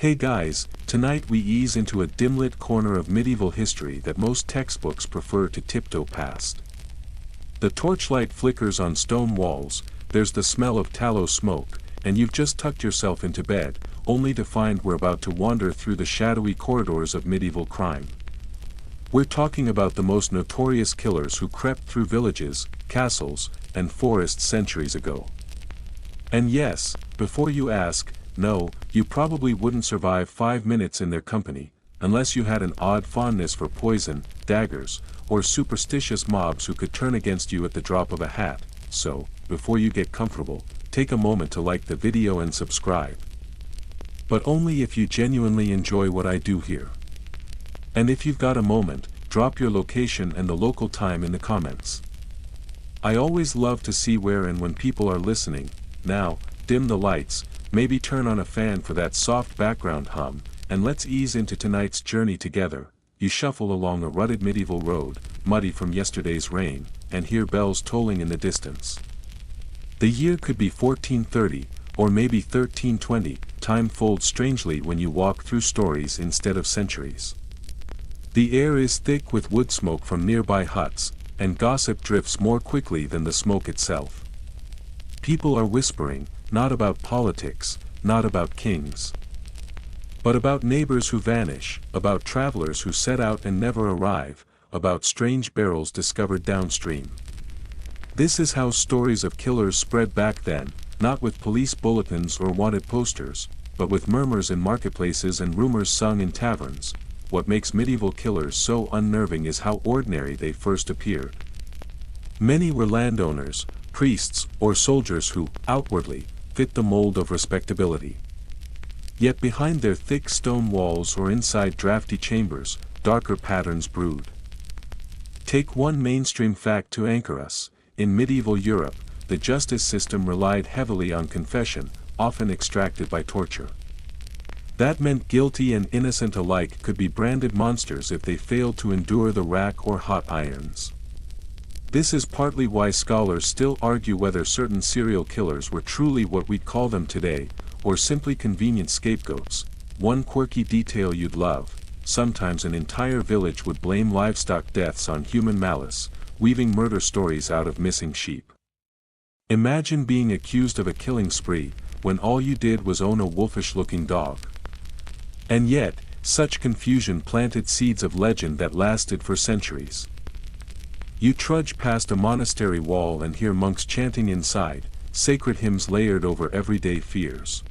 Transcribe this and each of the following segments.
Hey guys, tonight we ease into a dim-lit corner of medieval history that most textbooks prefer to tiptoe past. The torchlight flickers on stone walls, there's the smell of tallow smoke, and you've just tucked yourself into bed, only to find we're about to wander through the shadowy corridors of medieval crime. We're talking about the most notorious killers who crept through villages, castles, and forests centuries ago. And yes, before you ask, no, you probably wouldn't survive 5 minutes in their company, unless you had an odd fondness for poison, daggers, or superstitious mobs who could turn against you at the drop of a hat. So, before you get comfortable, take a moment to like the video and subscribe. But only if you genuinely enjoy what I do here. And if you've got a moment, drop your location and the local time in the comments. I always love to see where and when people are listening. Now, dim the lights, maybe turn on a fan for that soft background hum, and let's ease into tonight's journey together. You shuffle along a rutted medieval road, muddy from yesterday's rain, and hear bells tolling in the distance. The year could be 1430, or maybe 1320, time folds strangely when you walk through stories instead of centuries. The air is thick with wood smoke from nearby huts, and gossip drifts more quickly than the smoke itself. People are whispering, not about politics, not about kings, but about neighbors who vanish, about travelers who set out and never arrive, about strange barrels discovered downstream. This is how stories of killers spread back then, not with police bulletins or wanted posters, but with murmurs in marketplaces and rumors sung in taverns. What makes medieval killers so unnerving is how ordinary they first appeared. Many were landowners, priests, or soldiers who, outwardly, fit the mold of respectability. Yet behind their thick stone walls or inside drafty chambers, darker patterns brewed. Take one mainstream fact to anchor us: in medieval Europe, the justice system relied heavily on confession, often extracted by torture. That meant guilty and innocent alike could be branded monsters if they failed to endure the rack or hot irons. This is partly why scholars still argue whether certain serial killers were truly what we'd call them today, or simply convenient scapegoats. One quirky detail you'd love: sometimes an entire village would blame livestock deaths on human malice, weaving murder stories out of missing sheep. Imagine being accused of a killing spree, when all you did was own a wolfish-looking dog. And yet, such confusion planted seeds of legend that lasted for centuries. You trudge past a monastery wall and hear monks chanting inside, sacred hymns layered over everyday fears.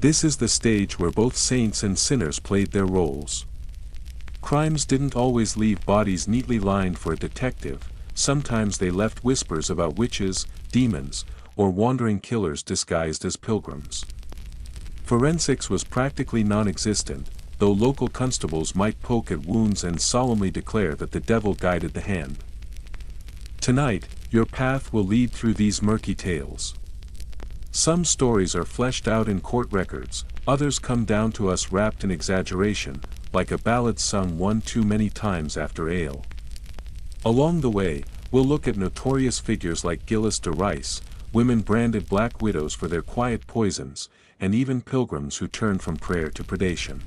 This is the stage where both saints and sinners played their roles. Crimes didn't always leave bodies neatly lined for a detective, sometimes they left whispers about witches, demons, or wandering killers disguised as pilgrims. Forensics was practically non-existent, though local constables might poke at wounds and solemnly declare that the devil guided the hand. Tonight, your path will lead through these murky tales. Some stories are fleshed out in court records, others come down to us wrapped in exaggeration, like a ballad sung one too many times after ale. Along the way, we'll look at notorious figures like Gilles de Rice, women branded black widows for their quiet poisons, and even pilgrims who turned from prayer to predation.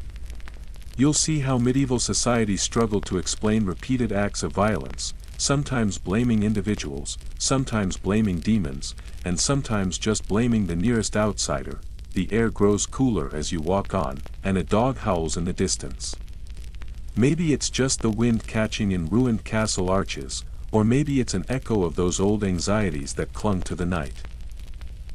You'll see how medieval society struggled to explain repeated acts of violence, sometimes blaming individuals, sometimes blaming demons, and sometimes just blaming the nearest outsider. The air grows cooler as you walk on, and a dog howls in the distance. Maybe it's just the wind catching in ruined castle arches, or maybe it's an echo of those old anxieties that clung to the night.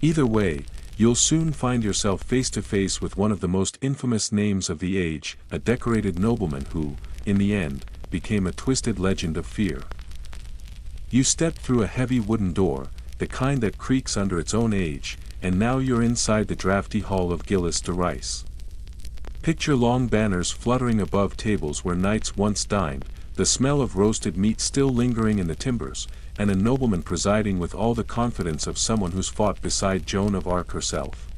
Either way, you'll soon find yourself face to face with one of the most infamous names of the age, a decorated nobleman who, in the end, became a twisted legend of fear. You step through a heavy wooden door, the kind that creaks under its own age, and now you're inside the drafty hall of Gilles de Rice. Picture long banners fluttering above tables where knights once dined, the smell of roasted meat still lingering in the timbers, and a nobleman presiding with all the confidence of someone who's fought beside Joan of Arc herself.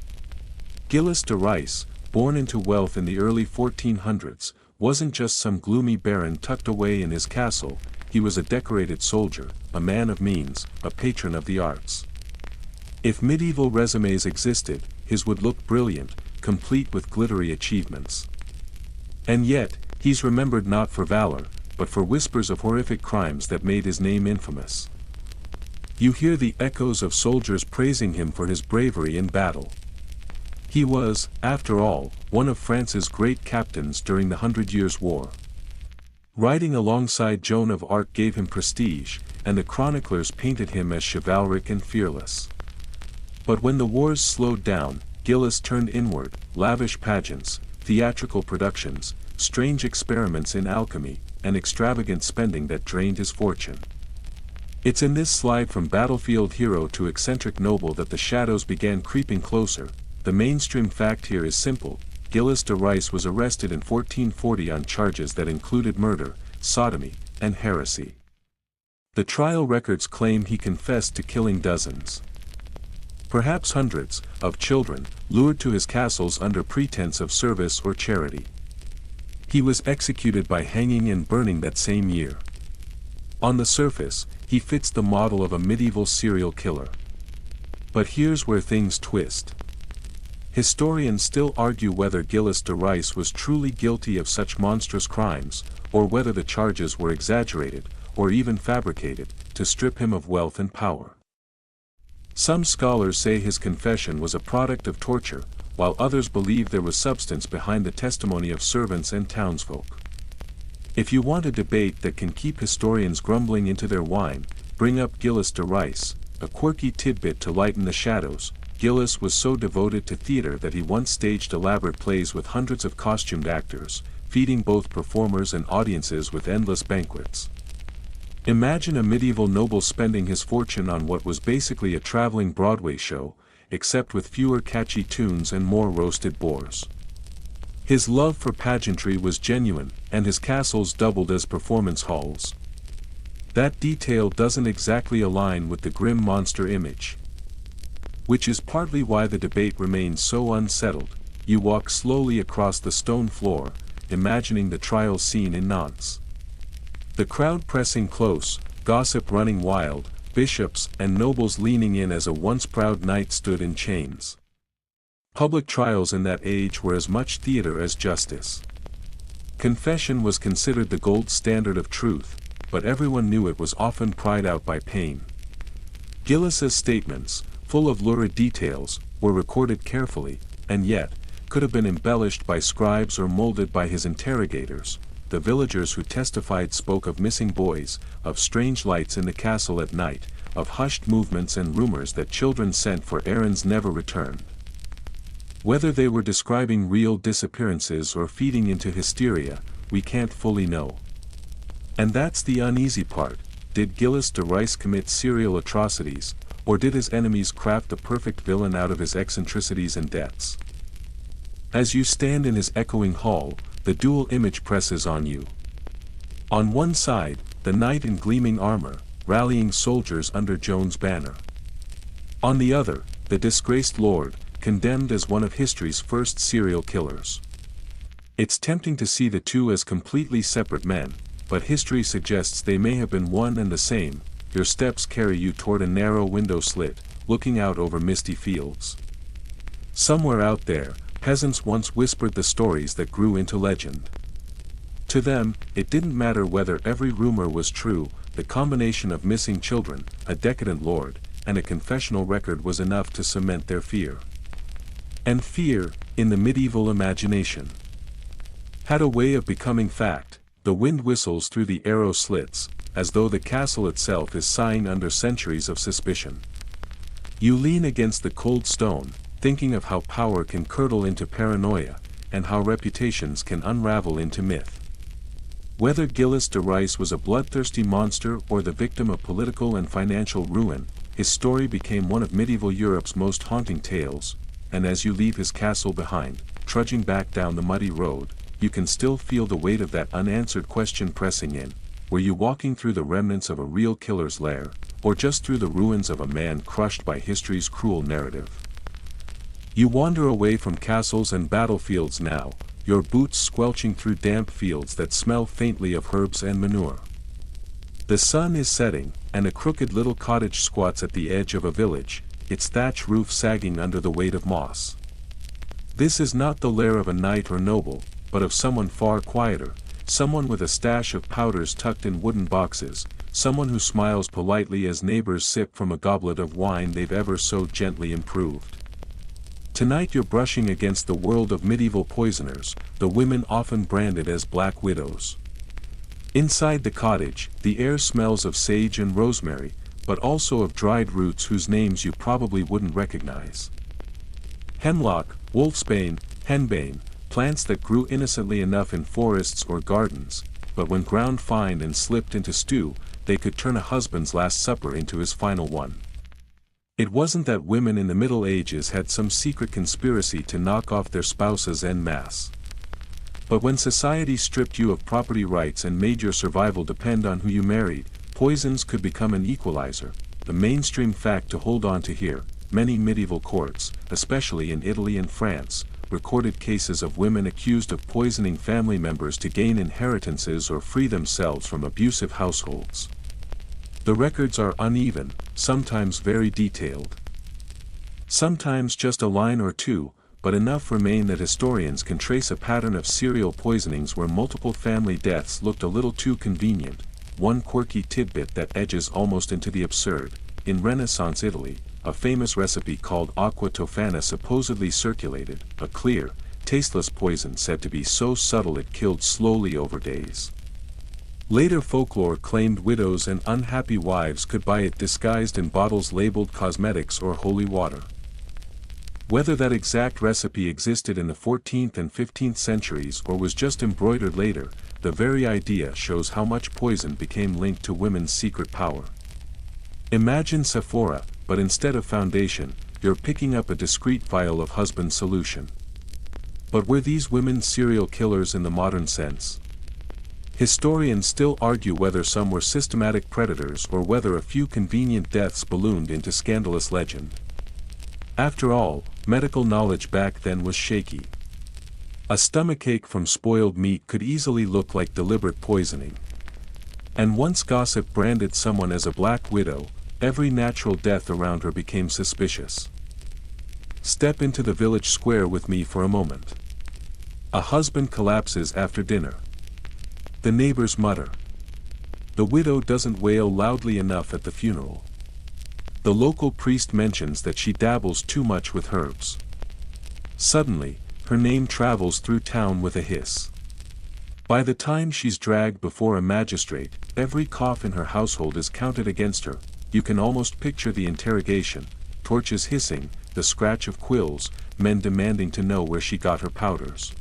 Gilles de Rice, born into wealth in the early 1400s, wasn't just some gloomy baron tucked away in his castle. He was a decorated soldier, a man of means, a patron of the arts. If medieval resumes existed, his would look brilliant, complete with glittery achievements. And yet, he's remembered not for valor, but for whispers of horrific crimes that made his name infamous. You hear the echoes of soldiers praising him for his bravery in battle. He was, after all, one of France's great captains during the 100 Years' War. Riding alongside Joan of Arc gave him prestige, and the chroniclers painted him as chivalric and fearless. But when the wars slowed down, Gillis turned inward, lavish pageants, theatrical productions, strange experiments in alchemy, and extravagant spending that drained his fortune. It's in this slide from battlefield hero to eccentric noble that the shadows began creeping closer. The mainstream fact here is simple: Gillis de Rais was arrested in 1440 on charges that included murder, sodomy, and heresy. The trial records claim he confessed to killing dozens, perhaps hundreds, of children, lured to his castles under pretense of service or charity. He was executed by hanging and burning that same year. On the surface, he fits the model of a medieval serial killer. But here's where things twist. Historians still argue whether Gillis de Rais was truly guilty of such monstrous crimes, or whether the charges were exaggerated, or even fabricated, to strip him of wealth and power. Some scholars say his confession was a product of torture, while others believe there was substance behind the testimony of servants and townsfolk. If you want a debate that can keep historians grumbling into their wine, bring up Gillis de Rais, a quirky tidbit to lighten the shadows. Gillis was so devoted to theater that he once staged elaborate plays with hundreds of costumed actors, feeding both performers and audiences with endless banquets. Imagine a medieval noble spending his fortune on what was basically a traveling Broadway show, except with fewer catchy tunes and more roasted boars. His love for pageantry was genuine, and his castles doubled as performance halls. That detail doesn't exactly align with the grim monster image. Which is partly why the debate remains so unsettled. You walk slowly across the stone floor, imagining the trial scene in Nantes. The crowd pressing close, gossip running wild, bishops and nobles leaning in as a once proud knight stood in chains. Public trials in that age were as much theater as justice. Confession was considered the gold standard of truth, but everyone knew it was often pried out by pain. Gillis's statements, full of lurid details, were recorded carefully, and yet, could have been embellished by scribes or molded by his interrogators. The villagers who testified spoke of missing boys, of strange lights in the castle at night, of hushed movements and rumors that children sent for errands never returned. Whether they were describing real disappearances or feeding into hysteria, we can't fully know. And that's the uneasy part. Did Gillis de Rais commit serial atrocities, or did his enemies craft the perfect villain out of his eccentricities and debts? As you stand in his echoing hall, the dual image presses on you. On one side, the knight in gleaming armor, rallying soldiers under Joan's banner. On the other, the disgraced lord, condemned as one of history's first serial killers. It's tempting to see the two as completely separate men, but history suggests they may have been one and the same. Your steps carry you toward a narrow window slit, looking out over misty fields. Somewhere out there, peasants once whispered the stories that grew into legend. To them, it didn't matter whether every rumor was true. The combination of missing children, a decadent lord, and a confessional record was enough to cement their fear. And fear, in the medieval imagination, had a way of becoming fact. The wind whistles through the arrow slits, as though the castle itself is sighing under centuries of suspicion. You lean against the cold stone, thinking of how power can curdle into paranoia, and how reputations can unravel into myth. Whether Gillis de Rais was a bloodthirsty monster or the victim of political and financial ruin, his story became one of medieval Europe's most haunting tales, and as you leave his castle behind, trudging back down the muddy road, you can still feel the weight of that unanswered question pressing in. Were you walking through the remnants of a real killer's lair, or just through the ruins of a man crushed by history's cruel narrative? You wander away from castles and battlefields now, your boots squelching through damp fields that smell faintly of herbs and manure. The sun is setting, and a crooked little cottage squats at the edge of a village, its thatch roof sagging under the weight of moss. This is not the lair of a knight or noble, but of someone far quieter, someone with a stash of powders tucked in wooden boxes, someone who smiles politely as neighbors sip from a goblet of wine they've ever so gently improved. Tonight you're brushing against the world of medieval poisoners, the women often branded as black widows. Inside the cottage, the air smells of sage and rosemary, but also of dried roots whose names you probably wouldn't recognize. Hemlock, wolfsbane, henbane, plants that grew innocently enough in forests or gardens, but when ground fine and slipped into stew, they could turn a husband's last supper into his final one. It wasn't that women in the Middle Ages had some secret conspiracy to knock off their spouses en masse. But when society stripped you of property rights and made your survival depend on who you married, poisons could become an equalizer, the mainstream fact to hold on to here. Many medieval courts, especially in Italy and France, recorded cases of women accused of poisoning family members to gain inheritances or free themselves from abusive households. The records are uneven, sometimes very detailed. Sometimes just a line or two, but enough remain that historians can trace a pattern of serial poisonings where multiple family deaths looked a little too convenient. One quirky tidbit that edges almost into the absurd: in Renaissance Italy, a famous recipe called aqua tofana supposedly circulated, a clear, tasteless poison said to be so subtle it killed slowly over days. Later folklore claimed widows and unhappy wives could buy it disguised in bottles labeled cosmetics or holy water. Whether that exact recipe existed in the 14th and 15th centuries or was just embroidered later, the very idea shows how much poison became linked to women's secret power. Imagine Sephora, but instead of foundation, you're picking up a discreet vial of husband solution. But were these women serial killers in the modern sense? Historians still argue whether some were systematic predators or whether a few convenient deaths ballooned into scandalous legend. After all, medical knowledge back then was shaky. A stomachache from spoiled meat could easily look like deliberate poisoning. And once gossip branded someone as a black widow, every natural death around her became suspicious. Step into the village square with me for a moment. A husband collapses after dinner. The neighbors mutter. The widow doesn't wail loudly enough at the funeral. The local priest mentions that she dabbles too much with herbs. Suddenly, her name travels through town with a hiss. By the time she's dragged before a magistrate, every cough in her household is counted against her. You can almost picture the interrogation, torches hissing, the scratch of quills, men demanding to know where she got her powders.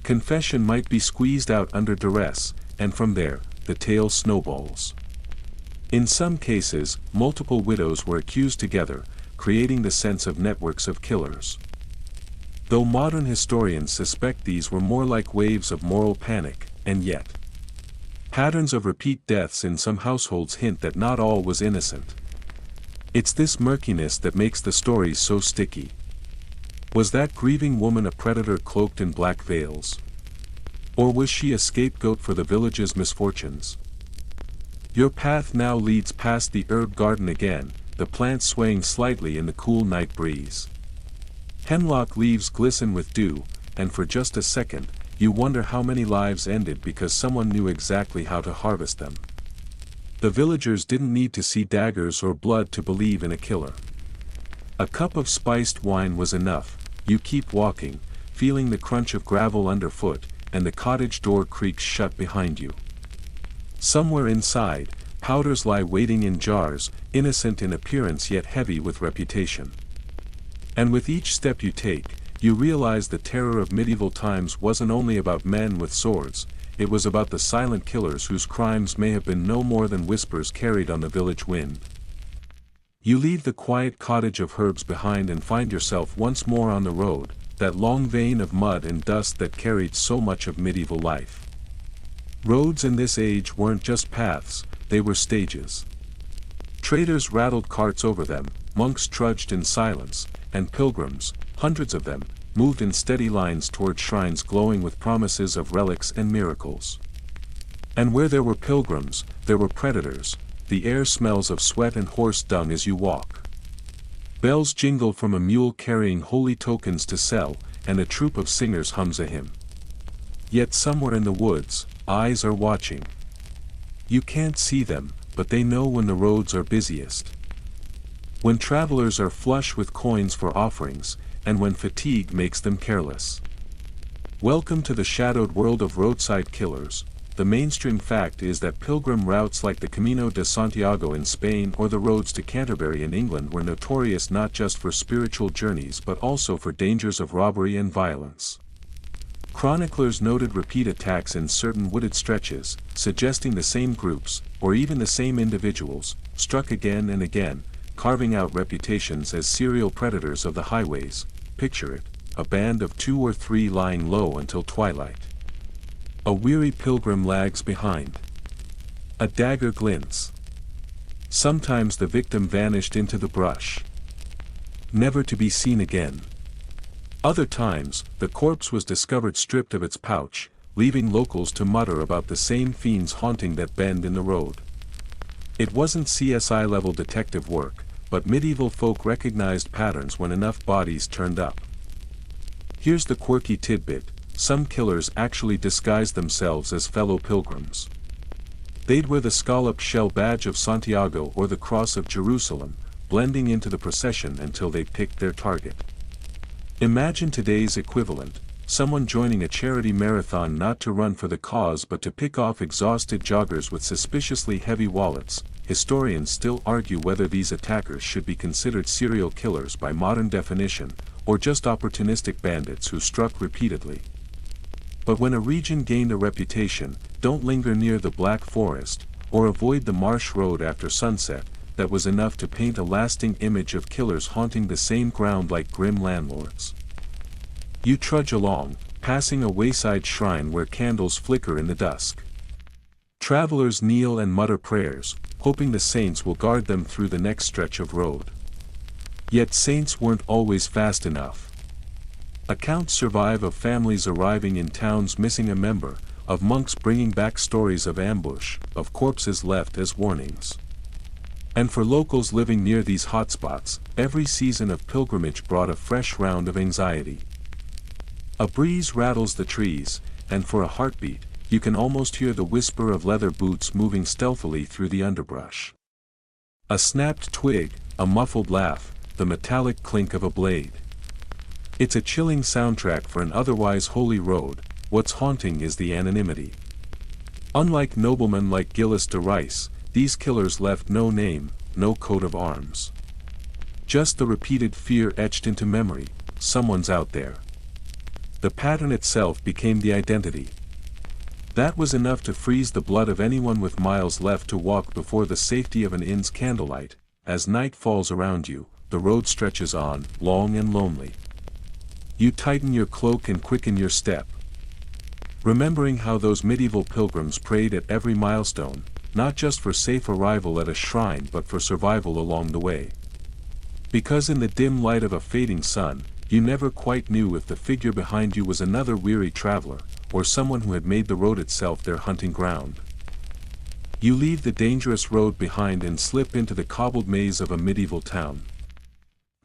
Confession might be squeezed out under duress, and from there, the tale snowballs. In some cases, multiple widows were accused together, creating the sense of networks of killers. Though modern historians suspect these were more like waves of moral panic, and yet, patterns of repeat deaths in some households hint that not all was innocent. It's this murkiness that makes the stories so sticky. Was that grieving woman a predator cloaked in black veils? Or was she a scapegoat for the village's misfortunes? Your path now leads past the herb garden again, the plants swaying slightly in the cool night breeze. Hemlock leaves glisten with dew, and for just a second, you wonder how many lives ended because someone knew exactly how to harvest them. The villagers didn't need to see daggers or blood to believe in a killer. A cup of spiced wine was enough. You keep walking, feeling the crunch of gravel underfoot, and the cottage door creaks shut behind you. Somewhere inside, powders lie waiting in jars, innocent in appearance yet heavy with reputation. And with each step you take, you realize the terror of medieval times wasn't only about men with swords, it was about the silent killers whose crimes may have been no more than whispers carried on the village wind. You leave the quiet cottage of herbs behind and find yourself once more on the road, that long vein of mud and dust that carried so much of medieval life. Roads in this age weren't just paths, they were stages. Traders rattled carts over them, monks trudged in silence, and pilgrims, hundreds of them, moved in steady lines toward shrines glowing with promises of relics and miracles. And where there were pilgrims, there were predators. The air smells of sweat and horse dung as you walk. Bells jingle from a mule carrying holy tokens to sell, and a troupe of singers hums a hymn. Yet somewhere in the woods, eyes are watching. You can't see them, but they know when the roads are busiest. When travelers are flush with coins for offerings, and when fatigue makes them careless. Welcome to the shadowed world of roadside killers. The mainstream fact is that pilgrim routes like the Camino de Santiago in Spain or the roads to Canterbury in England were notorious not just for spiritual journeys but also for dangers of robbery and violence. Chroniclers noted repeat attacks in certain wooded stretches, suggesting the same groups, or even the same individuals, struck again and again, carving out reputations as serial predators of the highways. Picture it, a band of 2 or 3 lying low until twilight. A weary pilgrim lags behind. A dagger glints. Sometimes the victim vanished into the brush, never to be seen again. Other times, the corpse was discovered stripped of its pouch, leaving locals to mutter about the same fiends haunting that bend in the road. It wasn't CSI-level detective work, but medieval folk recognized patterns when enough bodies turned up. Here's the quirky tidbit. Some killers actually disguised themselves as fellow pilgrims. They'd wear the scalloped shell badge of Santiago or the cross of Jerusalem, blending into the procession until they picked their target. Imagine today's equivalent, someone joining a charity marathon not to run for the cause but to pick off exhausted joggers with suspiciously heavy wallets. Historians still argue whether these attackers should be considered serial killers by modern definition, or just opportunistic bandits who struck repeatedly. But when a region gained a reputation, don't linger near the Black Forest, or avoid the marsh road after sunset. That was enough to paint a lasting image of killers haunting the same ground like grim landlords. You trudge along, passing a wayside shrine where candles flicker in the dusk. Travelers kneel and mutter prayers, hoping the saints will guard them through the next stretch of road. Yet saints weren't always fast enough. Accounts survive of families arriving in towns missing a member, of monks bringing back stories of ambush, of corpses left as warnings. And for locals living near these hotspots, every season of pilgrimage brought a fresh round of anxiety. A breeze rattles the trees, and for a heartbeat, you can almost hear the whisper of leather boots moving stealthily through the underbrush. A snapped twig, a muffled laugh, the metallic clink of a blade. It's a chilling soundtrack for an otherwise holy road. What's haunting is the anonymity. Unlike noblemen like Gilles de Rice, these killers left no name, no coat of arms. Just the repeated fear etched into memory, someone's out there. The pattern itself became the identity. That was enough to freeze the blood of anyone with miles left to walk before the safety of an inn's candlelight. As night falls around you, the road stretches on, long and lonely. You tighten your cloak and quicken your step, remembering how those medieval pilgrims prayed at every milestone, not just for safe arrival at a shrine but for survival along the way. Because in the dim light of a fading sun, you never quite knew if the figure behind you was another weary traveler, or someone who had made the road itself their hunting ground. You leave the dangerous road behind and slip into the cobbled maze of a medieval town.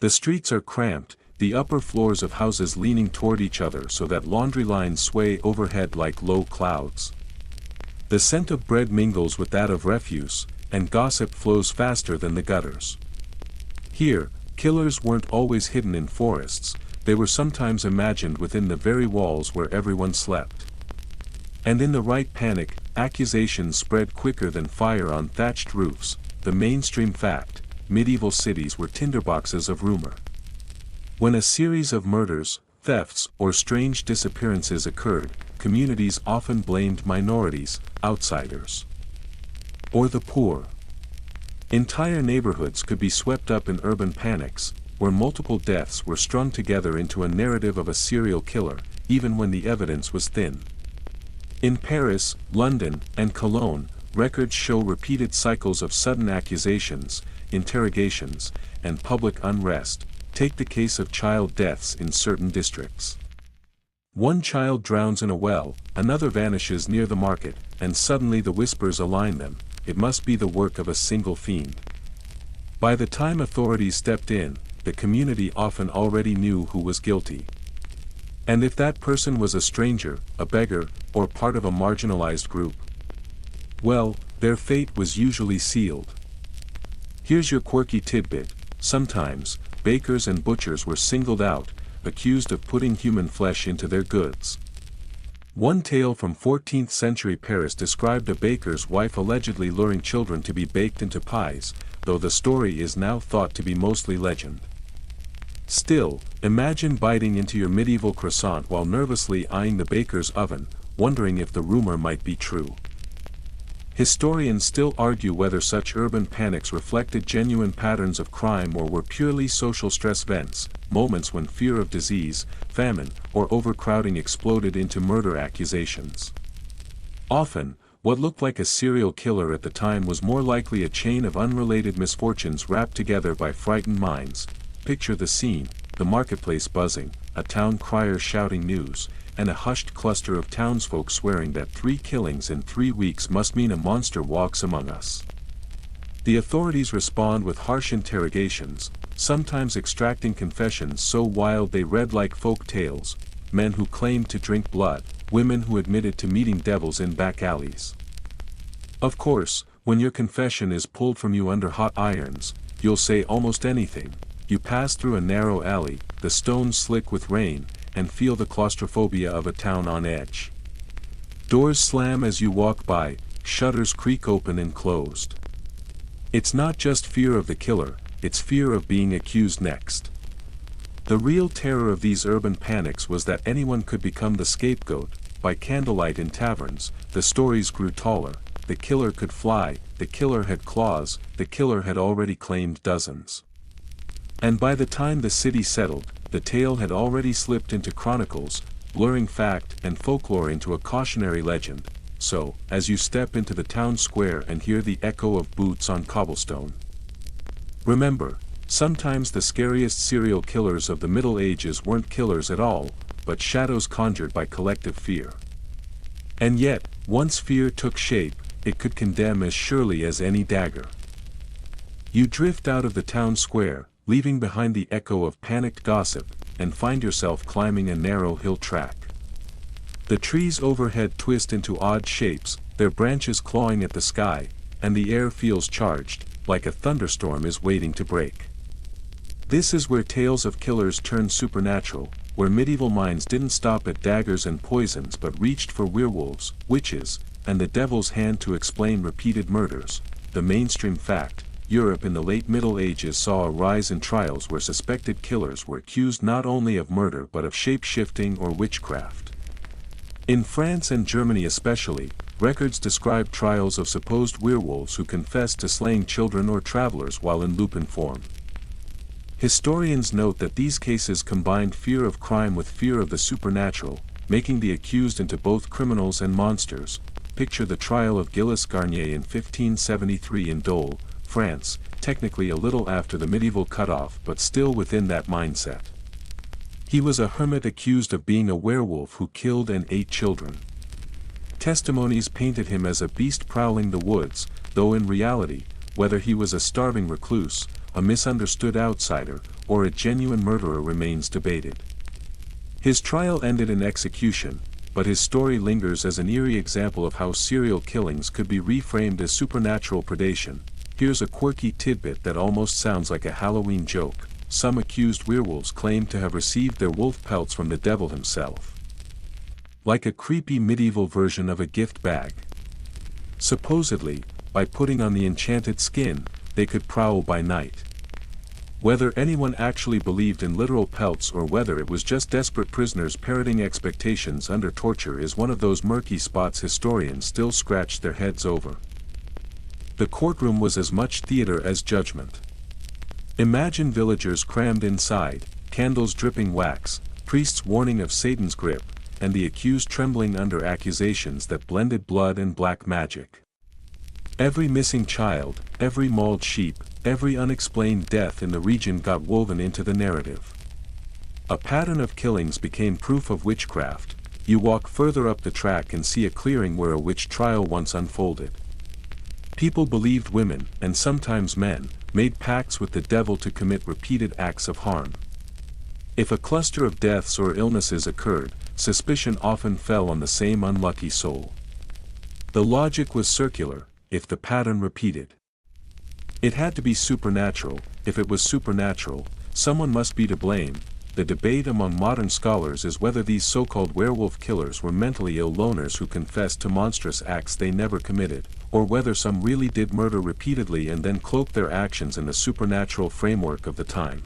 The streets are cramped, the upper floors of houses leaning toward each other so that laundry lines sway overhead like low clouds. The scent of bread mingles with that of refuse, and gossip flows faster than the gutters. Here, killers weren't always hidden in forests, they were sometimes imagined within the very walls where everyone slept. And in the right panic, accusations spread quicker than fire on thatched roofs. The mainstream fact: medieval cities were tinderboxes of rumor. When a series of murders, thefts, or strange disappearances occurred, communities often blamed minorities, outsiders, or the poor. Entire neighborhoods could be swept up in urban panics, where multiple deaths were strung together into a narrative of a serial killer, even when the evidence was thin. In Paris, London, and Cologne, records show repeated cycles of sudden accusations, interrogations, and public unrest. Take the case of child deaths in certain districts. One child drowns in a well, another vanishes near the market, and suddenly the whispers align them: it must be the work of a single fiend. By the time authorities stepped in, the community often already knew who was guilty. And if that person was a stranger, a beggar, or part of a marginalized group, well, their fate was usually sealed. Here's your quirky tidbit: sometimes, bakers and butchers were singled out, accused of putting human flesh into their goods. One tale from 14th century Paris described a baker's wife allegedly luring children to be baked into pies, though the story is now thought to be mostly legend. Still, imagine biting into your medieval croissant while nervously eyeing the baker's oven, wondering if the rumor might be true. Historians still argue whether such urban panics reflected genuine patterns of crime or were purely social stress vents, moments when fear of disease, famine, or overcrowding exploded into murder accusations. Often, what looked like a serial killer at the time was more likely a chain of unrelated misfortunes wrapped together by frightened minds. Picture the scene: the marketplace buzzing, a town crier shouting news, and a hushed cluster of townsfolk swearing that 3 killings in 3 weeks must mean a monster walks among us. The authorities respond with harsh interrogations, sometimes extracting confessions so wild they read like folk tales: men who claimed to drink blood, women who admitted to meeting devils in back alleys. Of course, when your confession is pulled from you under hot irons, you'll say almost anything. You pass through a narrow alley, the stones slick with rain, and feel the claustrophobia of a town on edge. Doors slam as you walk by, shutters creak open and closed. It's not just fear of the killer, it's fear of being accused next. The real terror of these urban panics was that anyone could become the scapegoat. By candlelight in taverns, the stories grew taller: the killer could fly, the killer had claws, the killer had already claimed dozens. And by the time the city settled, the tale had already slipped into chronicles, blurring fact and folklore into a cautionary legend. So, as you step into the town square and hear the echo of boots on cobblestone, remember, sometimes the scariest serial killers of the Middle Ages weren't killers at all, but shadows conjured by collective fear. And yet, once fear took shape, it could condemn as surely as any dagger. You drift out of the town square, leaving behind the echo of panicked gossip, and find yourself climbing a narrow hill track. The trees overhead twist into odd shapes, their branches clawing at the sky, and the air feels charged, like a thunderstorm is waiting to break. This is where tales of killers turn supernatural, where medieval minds didn't stop at daggers and poisons but reached for werewolves, witches, and the devil's hand to explain repeated murders. The mainstream fact: Europe in the late Middle Ages saw a rise in trials where suspected killers were accused not only of murder but of shape-shifting or witchcraft. In France and Germany especially, records describe trials of supposed werewolves who confessed to slaying children or travelers while in lupin form. Historians note that these cases combined fear of crime with fear of the supernatural, making the accused into both criminals and monsters. Picture the trial of Gilles Garnier in 1573 in Dole, France, technically a little after the medieval cutoff but still within that mindset. He was a hermit accused of being a werewolf who killed and ate children. Testimonies painted him as a beast prowling the woods, though in reality, whether he was a starving recluse, a misunderstood outsider, or a genuine murderer remains debated. His trial ended in execution, but his story lingers as an eerie example of how serial killings could be reframed as supernatural predation. Here's a quirky tidbit that almost sounds like a Halloween joke: some accused werewolves claim to have received their wolf pelts from the devil himself. Like a creepy medieval version of a gift bag. Supposedly, by putting on the enchanted skin, they could prowl by night. Whether anyone actually believed in literal pelts or whether it was just desperate prisoners parroting expectations under torture is one of those murky spots historians still scratch their heads over. The courtroom was as much theater as judgment. Imagine villagers crammed inside, candles dripping wax, priests warning of Satan's grip, and the accused trembling under accusations that blended blood and black magic. Every missing child, every mauled sheep, every unexplained death in the region got woven into the narrative. A pattern of killings became proof of witchcraft. You walk further up the track and see a clearing where a witch trial once unfolded. People believed women, and sometimes men, made pacts with the devil to commit repeated acts of harm. If a cluster of deaths or illnesses occurred, suspicion often fell on the same unlucky soul. The logic was circular: if the pattern repeated, it had to be supernatural. If it was supernatural, someone must be to blame. The debate among modern scholars is whether these so-called werewolf killers were mentally ill loners who confessed to monstrous acts they never committed, or whether some really did murder repeatedly and then cloaked their actions in the supernatural framework of the time.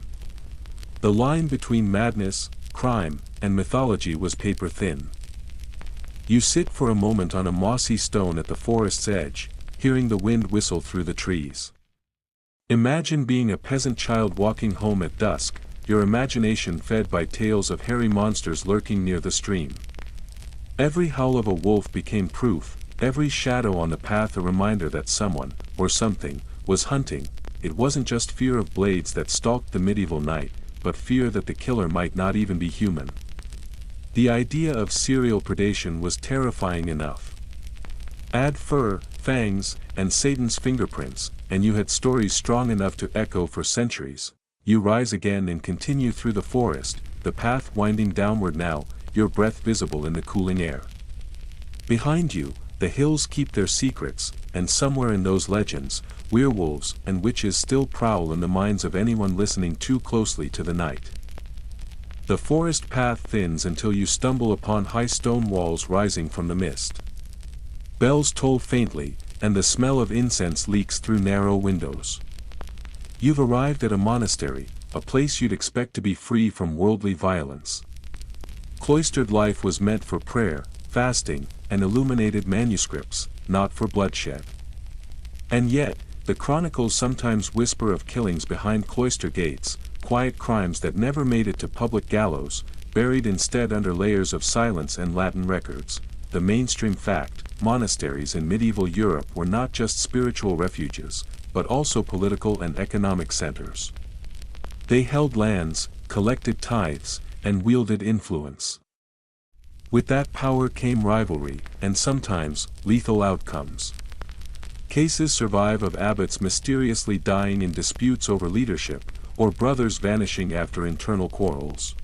The line between madness, crime, and mythology was paper thin. You sit for a moment on a mossy stone at the forest's edge, hearing the wind whistle through the trees. Imagine being a peasant child walking home at dusk, your imagination fed by tales of hairy monsters lurking near the stream. Every howl of a wolf became proof, every shadow on the path a reminder that someone, or something, was hunting. It wasn't just fear of blades that stalked the medieval night, but fear that the killer might not even be human. The idea of serial predation was terrifying enough. Add fur, fangs, and Satan's fingerprints, and you had stories strong enough to echo for centuries. You rise again and continue through the forest, the path winding downward now, your breath visible in the cooling air. Behind you, the hills keep their secrets, and somewhere in those legends, werewolves and witches still prowl in the minds of anyone listening too closely to the night. The forest path thins until you stumble upon high stone walls rising from the mist. Bells toll faintly, and the smell of incense leaks through narrow windows. You've arrived at a monastery, a place you'd expect to be free from worldly violence. Cloistered life was meant for prayer, fasting, and illuminated manuscripts, not for bloodshed. And yet, the chronicles sometimes whisper of killings behind cloister gates, quiet crimes that never made it to public gallows, buried instead under layers of silence and Latin records. The mainstream fact: monasteries in medieval Europe were not just spiritual refuges, but also political and economic centers. They held lands, collected tithes, and wielded influence. With that power came rivalry, and sometimes, lethal outcomes. Cases survive of abbots mysteriously dying in disputes over leadership, or brothers vanishing after internal quarrels.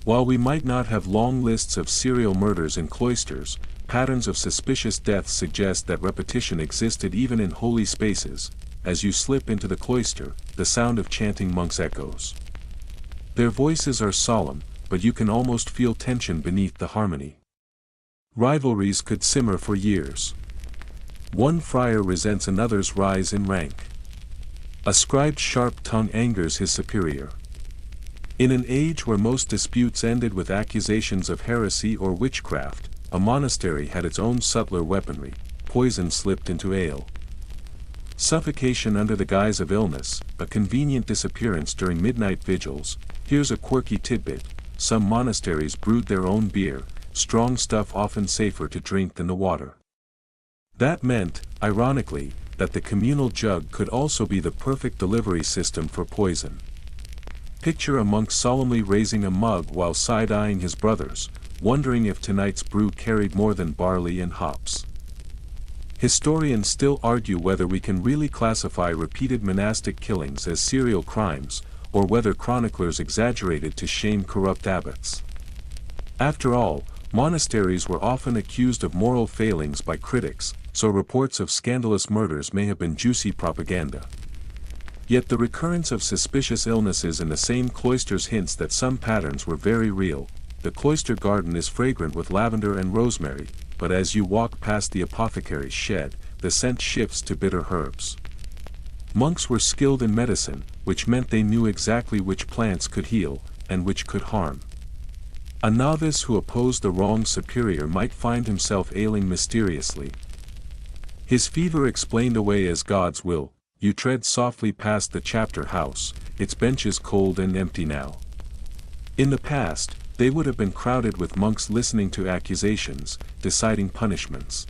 While we might not have long lists of serial murders in cloisters, patterns of suspicious deaths suggest that repetition existed even in holy spaces. As you slip into the cloister, the sound of chanting monks echoes. Their voices are solemn, but you can almost feel tension beneath the harmony. Rivalries could simmer for years. One friar resents another's rise in rank. A scribe's sharp tongue angers his superior. In an age where most disputes ended with accusations of heresy or witchcraft, a monastery had its own subtler weaponry: poison slipped into ale. Suffocation under the guise of illness, a convenient disappearance during midnight vigils. Here's a quirky tidbit: some monasteries brewed their own beer, strong stuff often safer to drink than the water. That meant, ironically, that the communal jug could also be the perfect delivery system for poison. Picture a monk solemnly raising a mug while side-eyeing his brothers, wondering if tonight's brew carried more than barley and hops. Historians still argue whether we can really classify repeated monastic killings as serial crimes, or whether chroniclers exaggerated to shame corrupt abbots. After all, monasteries were often accused of moral failings by critics, so reports of scandalous murders may have been juicy propaganda. Yet the recurrence of suspicious illnesses in the same cloisters hints that some patterns were very real. The cloister garden is fragrant with lavender and rosemary, but as you walk past the apothecary's shed, the scent shifts to bitter herbs. Monks were skilled in medicine, which meant they knew exactly which plants could heal, and which could harm. A novice who opposed the wrong superior might find himself ailing mysteriously. His fever explained away as God's will. You tread softly past the chapter house, its benches cold and empty now. In the past, they would have been crowded with monks listening to accusations, deciding punishments.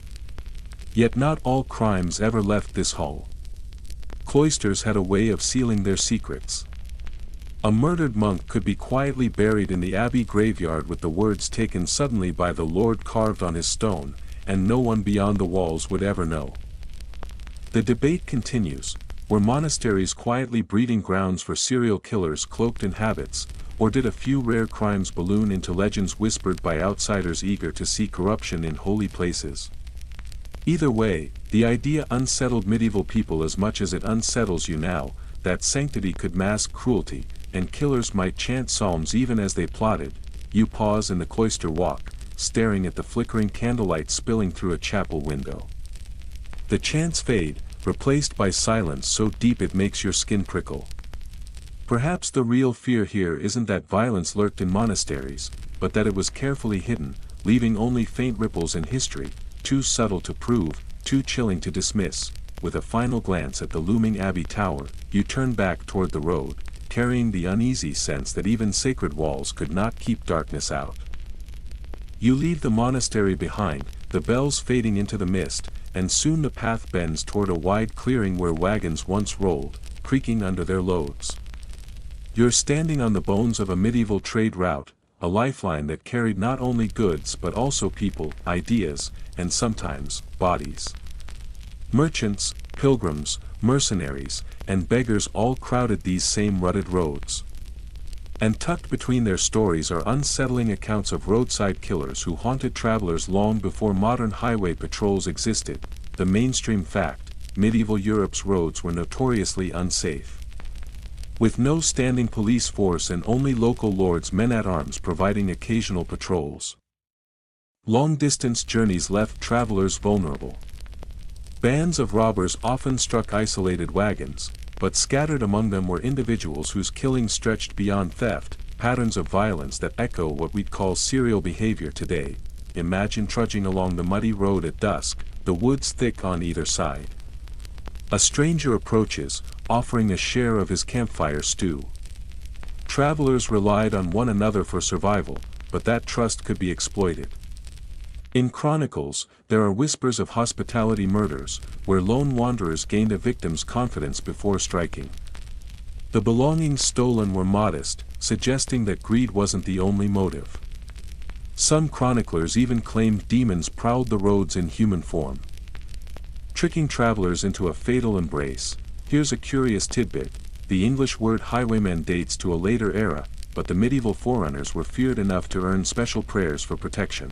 Yet not all crimes ever left this hall. Cloisters had a way of sealing their secrets. A murdered monk could be quietly buried in the abbey graveyard with the words taken suddenly by the Lord carved on his stone, and no one beyond the walls would ever know. The debate continues: were monasteries quietly breeding grounds for serial killers cloaked in habits, Or did a few rare crimes balloon into legends whispered by outsiders eager to see corruption in holy places? Either way, the idea unsettled medieval people as much as it unsettles you now, that sanctity could mask cruelty, and killers might chant psalms even as they plotted. You pause in the cloister walk, staring at the flickering candlelight spilling through a chapel window. The chants fade, replaced by silence so deep it makes your skin prickle. Perhaps the real fear here isn't that violence lurked in monasteries, but that it was carefully hidden, leaving only faint ripples in history, too subtle to prove, too chilling to dismiss. With a final glance at the looming abbey tower, you turn back toward the road, carrying the uneasy sense that even sacred walls could not keep darkness out. You leave the monastery behind, the bells fading into the mist, and soon the path bends toward a wide clearing where wagons once rolled, creaking under their loads. You're standing on the bones of a medieval trade route, a lifeline that carried not only goods but also people, ideas, and sometimes, bodies. Merchants, pilgrims, mercenaries, and beggars all crowded these same rutted roads. And tucked between their stories are unsettling accounts of roadside killers who haunted travelers long before modern highway patrols existed. The mainstream fact: medieval Europe's roads were notoriously unsafe. With no standing police force and only local lords' men-at-arms providing occasional patrols. Long-distance journeys left travelers vulnerable. Bands of robbers often struck isolated wagons, but scattered among them were individuals whose killings stretched beyond theft, patterns of violence that echo what we'd call serial behavior today. Imagine trudging along the muddy road at dusk, the woods thick on either side. A stranger approaches, offering a share of his campfire stew. Travelers relied on one another for survival, but that trust could be exploited. In chronicles, there are whispers of hospitality murders, where lone wanderers gained a victim's confidence before striking. The belongings stolen were modest, suggesting that greed wasn't the only motive. Some chroniclers even claimed demons prowled the roads in human form, tricking travelers into a fatal embrace. Here's a curious tidbit: the English word highwayman dates to a later era, but the medieval forerunners were feared enough to earn special prayers for protection.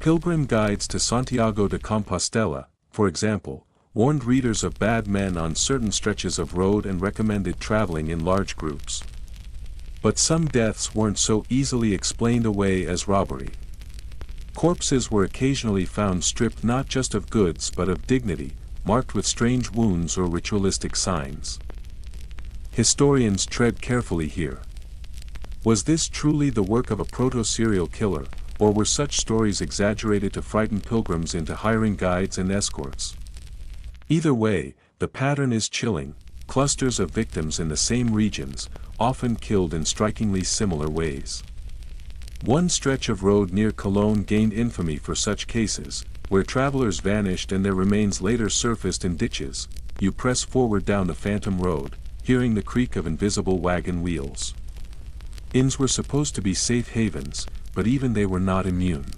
Pilgrim guides to Santiago de Compostela, for example, warned readers of bad men on certain stretches of road and recommended traveling in large groups. But some deaths weren't so easily explained away as robbery. Corpses were occasionally found stripped not just of goods but of dignity, marked with strange wounds or ritualistic signs. Historians tread carefully here. Was this truly the work of a proto-serial killer, or were such stories exaggerated to frighten pilgrims into hiring guides and escorts? Either way, the pattern is chilling: clusters of victims in the same regions, often killed in strikingly similar ways. One stretch of road near Cologne gained infamy for such cases, where travelers vanished and their remains later surfaced in ditches. You press forward down the phantom road, hearing the creak of invisible wagon wheels. Inns were supposed to be safe havens, but even they were not immune.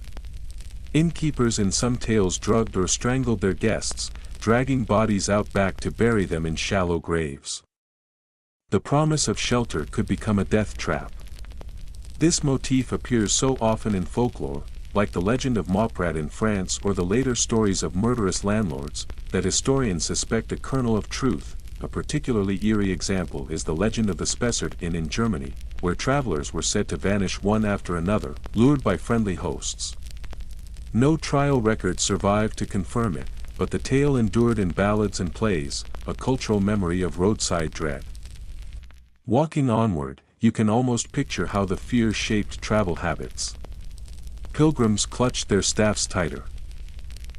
Innkeepers in some tales drugged or strangled their guests, dragging bodies out back to bury them in shallow graves. The promise of shelter could become a death trap. This motif appears so often in folklore, like the legend of Mauprat in France or the later stories of murderous landlords, that historians suspect a kernel of truth. A particularly eerie example is the legend of the Spessart Inn in Germany, where travelers were said to vanish one after another, lured by friendly hosts. No trial record survived to confirm it, but the tale endured in ballads and plays, a cultural memory of roadside dread. Walking onward, you can almost picture how the fear shaped travel habits. Pilgrims clutched their staffs tighter.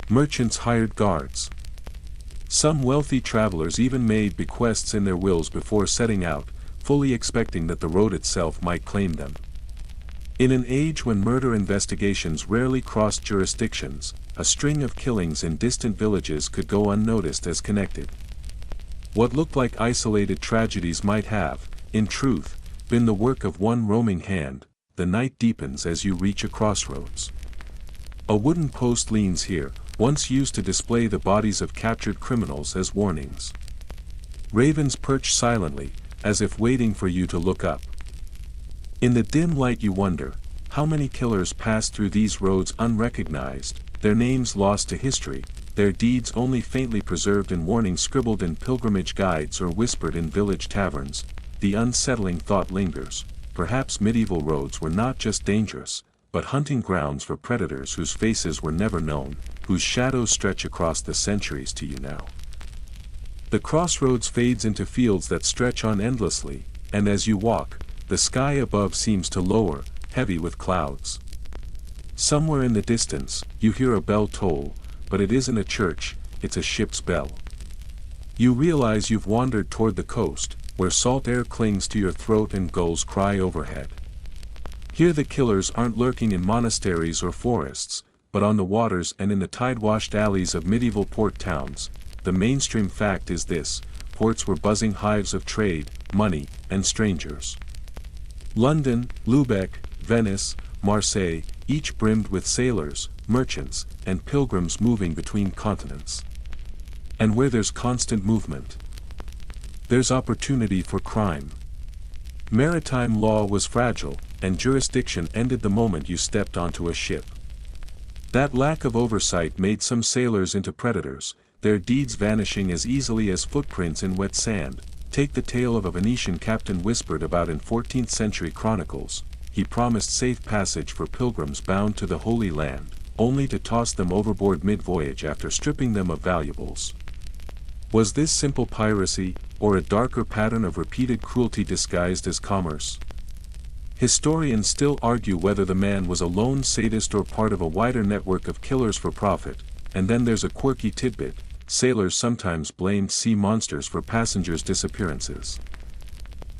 Merchants hired guards. Some wealthy travelers even made bequests in their wills before setting out, fully expecting that the road itself might claim them. In an age when murder investigations rarely crossed jurisdictions, a string of killings in distant villages could go unnoticed as connected. What looked like isolated tragedies might have, in truth, been the work of one roaming hand. The night deepens as you reach a crossroads. A wooden post leans here, once used to display the bodies of captured criminals as warnings. Ravens perch silently, as if waiting for you to look up. In the dim light you wonder, how many killers pass through these roads unrecognized, their names lost to history, their deeds only faintly preserved in warnings scribbled in pilgrimage guides or whispered in village taverns. The unsettling thought lingers, perhaps medieval roads were not just dangerous, but hunting grounds for predators whose faces were never known, whose shadows stretch across the centuries to you now. The crossroads fades into fields that stretch on endlessly, and as you walk, the sky above seems to lower, heavy with clouds. Somewhere in the distance, you hear a bell toll, but it isn't a church, it's a ship's bell. You realize you've wandered toward the coast, where salt air clings to your throat and gulls cry overhead. Here the killers aren't lurking in monasteries or forests, but on the waters and in the tide-washed alleys of medieval port towns. The mainstream fact is this: ports were buzzing hives of trade, money, and strangers. London, Lubeck, Venice, Marseille, each brimmed with sailors, merchants, and pilgrims moving between continents. And where there's constant movement, there's opportunity for crime. Maritime law was fragile, and jurisdiction ended the moment you stepped onto a ship. That lack of oversight made some sailors into predators, their deeds vanishing as easily as footprints in wet sand. Take the tale of a Venetian captain whispered about in 14th century chronicles. He promised safe passage for pilgrims bound to the Holy Land, only to toss them overboard mid-voyage after stripping them of valuables. Was this simple piracy, or a darker pattern of repeated cruelty disguised as commerce? Historians still argue whether the man was a lone sadist or part of a wider network of killers for profit, and then there's a quirky tidbit: sailors sometimes blamed sea monsters for passengers' disappearances.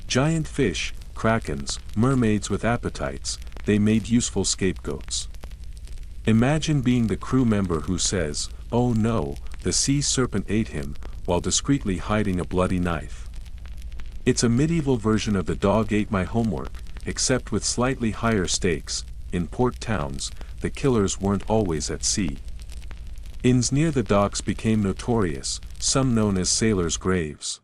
Giant fish, krakens, mermaids with appetites, they made useful scapegoats. Imagine being the crew member who says, "Oh no, the sea serpent ate him," while discreetly hiding a bloody knife. It's a medieval version of the dog ate my homework, except with slightly higher stakes. In port towns, the killers weren't always at sea. Inns near the docks became notorious, some known as sailors' graves.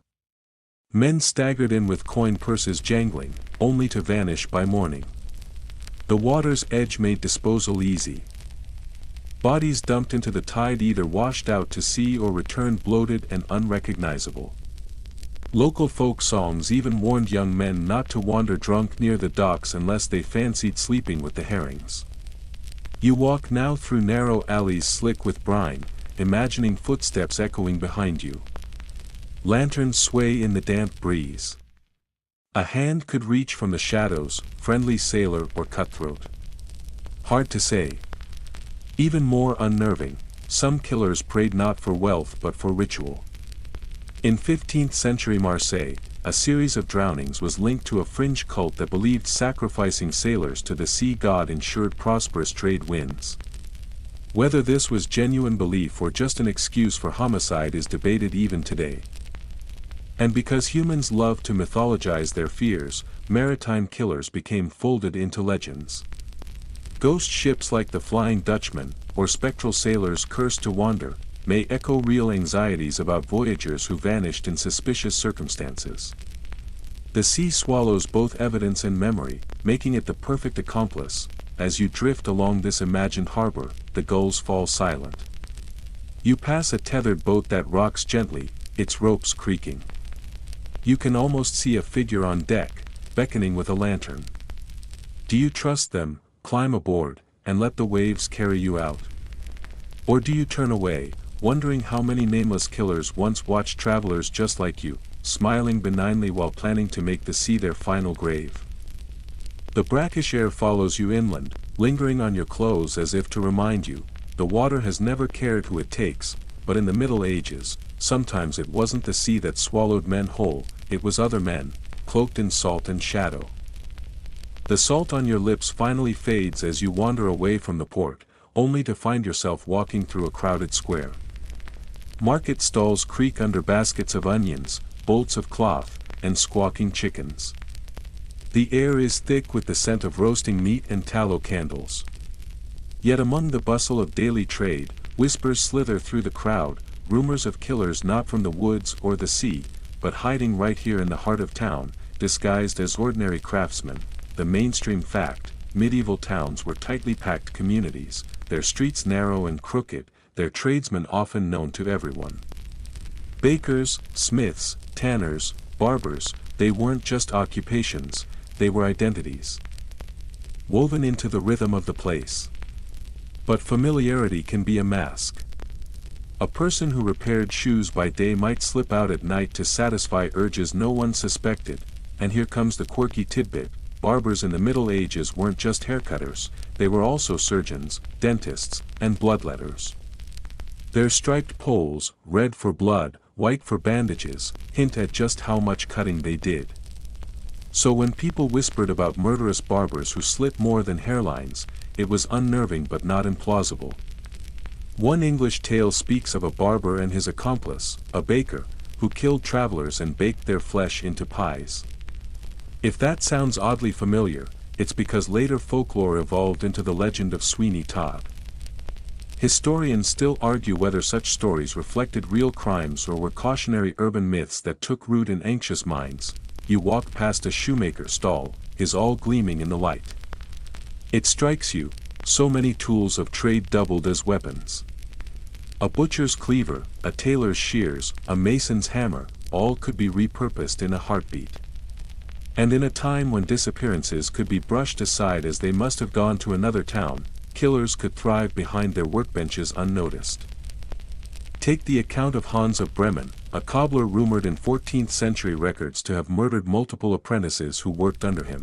Men staggered in with coin purses jangling, only to vanish by morning. The water's edge made disposal easy. Bodies dumped into the tide either washed out to sea or returned bloated and unrecognizable. Local folk songs even warned young men not to wander drunk near the docks unless they fancied sleeping with the herrings. You walk now through narrow alleys slick with brine, imagining footsteps echoing behind you. Lanterns sway in the damp breeze. A hand could reach from the shadows, friendly sailor or cutthroat. Hard to say. Even more unnerving, some killers prayed not for wealth but for ritual. In 15th century Marseille, a series of drownings was linked to a fringe cult that believed sacrificing sailors to the sea god ensured prosperous trade winds. Whether this was genuine belief or just an excuse for homicide is debated even today. And because humans love to mythologize their fears, maritime killers became folded into legends. Ghost ships like the Flying Dutchman, or spectral sailors cursed to wander, may echo real anxieties about voyagers who vanished in suspicious circumstances. The sea swallows both evidence and memory, making it the perfect accomplice. As you drift along this imagined harbor, the gulls fall silent. You pass a tethered boat that rocks gently, its ropes creaking. You can almost see a figure on deck, beckoning with a lantern. Do you trust them, climb aboard, and let the waves carry you out? Or do you turn away, wondering how many nameless killers once watched travelers just like you, smiling benignly while planning to make the sea their final grave? The brackish air follows you inland, lingering on your clothes as if to remind you, the water has never cared who it takes. But in the Middle Ages, sometimes it wasn't the sea that swallowed men whole, it was other men, cloaked in salt and shadow. The salt on your lips finally fades as you wander away from the port, only to find yourself walking through a crowded square. Market stalls creak under baskets of onions, bolts of cloth, and squawking chickens. The air is thick with the scent of roasting meat and tallow candles. Yet among the bustle of daily trade, whispers slither through the crowd, rumors of killers not from the woods or the sea, but hiding right here in the heart of town, disguised as ordinary craftsmen. the mainstream fact, medieval towns were tightly packed communities, their streets narrow and crooked, their tradesmen often known to everyone. Bakers, smiths, tanners, barbers, they weren't just occupations, they were identities, woven into the rhythm of the place. But familiarity can be a mask. A person who repaired shoes by day might slip out at night to satisfy urges no one suspected, and here comes the quirky tidbit: barbers in the Middle Ages weren't just haircutters, they were also surgeons, dentists, and bloodletters. Their striped poles, red for blood, white for bandages, hint at just how much cutting they did. So when people whispered about murderous barbers who slit more than hairlines, it was unnerving but not implausible. One English tale speaks of a barber and his accomplice, a baker, who killed travelers and baked their flesh into pies. If that sounds oddly familiar, it's because later folklore evolved into the legend of Sweeney Todd. Historians still argue whether such stories reflected real crimes or were cautionary urban myths that took root in anxious minds. You walk past a shoemaker's stall, his all gleaming in the light. It strikes you, so many tools of trade doubled as weapons. A butcher's cleaver, a tailor's shears, a mason's hammer, all could be repurposed in a heartbeat. And in a time when disappearances could be brushed aside as they must have gone to another town, killers could thrive behind their workbenches unnoticed. Take the account of Hans of Bremen, a cobbler rumored in 14th century records to have murdered multiple apprentices who worked under him.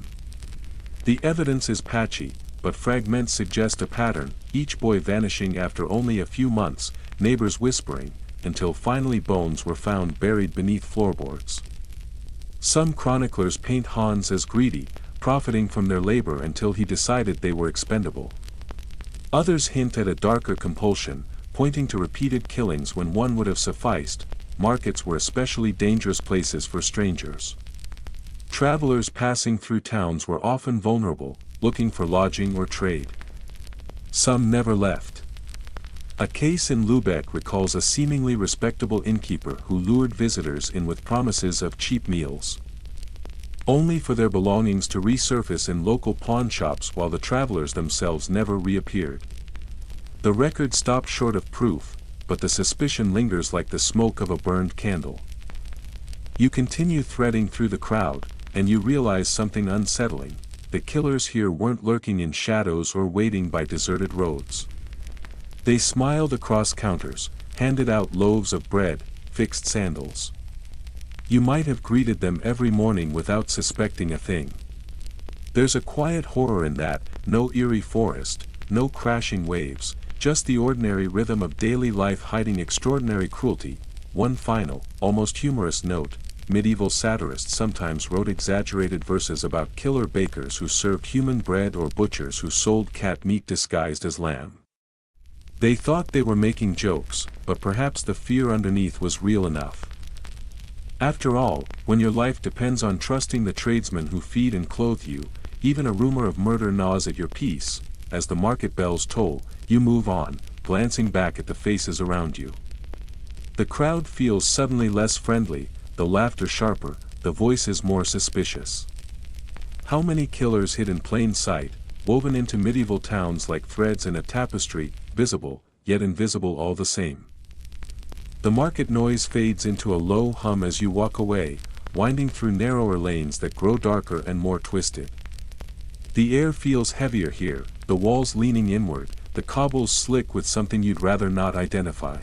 The evidence is patchy, but fragments suggest a pattern, each boy vanishing after only a few months, neighbors whispering, until finally bones were found buried beneath floorboards. Some chroniclers paint Hans as greedy, profiting from their labor until he decided they were expendable. Others hint at a darker compulsion, pointing to repeated killings when one would have sufficed. Markets were especially dangerous places for strangers. Travelers passing through towns were often vulnerable, looking for lodging or trade. Some never left. A case in Lübeck recalls a seemingly respectable innkeeper who lured visitors in with promises of cheap meals, only for their belongings to resurface in local pawn shops while the travelers themselves never reappeared. The record stopped short of proof, but the suspicion lingers like the smoke of a burned candle. You continue threading through the crowd, and you realize something unsettling: the killers here weren't lurking in shadows or waiting by deserted roads. They smiled across counters, handed out loaves of bread, fixed sandals. You might have greeted them every morning without suspecting a thing. There's a quiet horror in that: no eerie forest, no crashing waves, just the ordinary rhythm of daily life hiding extraordinary cruelty. One final, almost humorous note: medieval satirists sometimes wrote exaggerated verses about killer bakers who served human bread or butchers who sold cat meat disguised as lamb. They thought they were making jokes, but perhaps the fear underneath was real enough. After all, when your life depends on trusting the tradesmen who feed and clothe you, even a rumor of murder gnaws at your peace. As the market bells toll, you move on, glancing back at the faces around you. The crowd feels suddenly less friendly, the laughter sharper, the voices more suspicious. How many killers hid in plain sight, woven into medieval towns like threads in a tapestry, visible, yet invisible all the same. The market noise fades into a low hum as you walk away, winding through narrower lanes that grow darker and more twisted. The air feels heavier here, the walls leaning inward, the cobbles slick with something you'd rather not identify.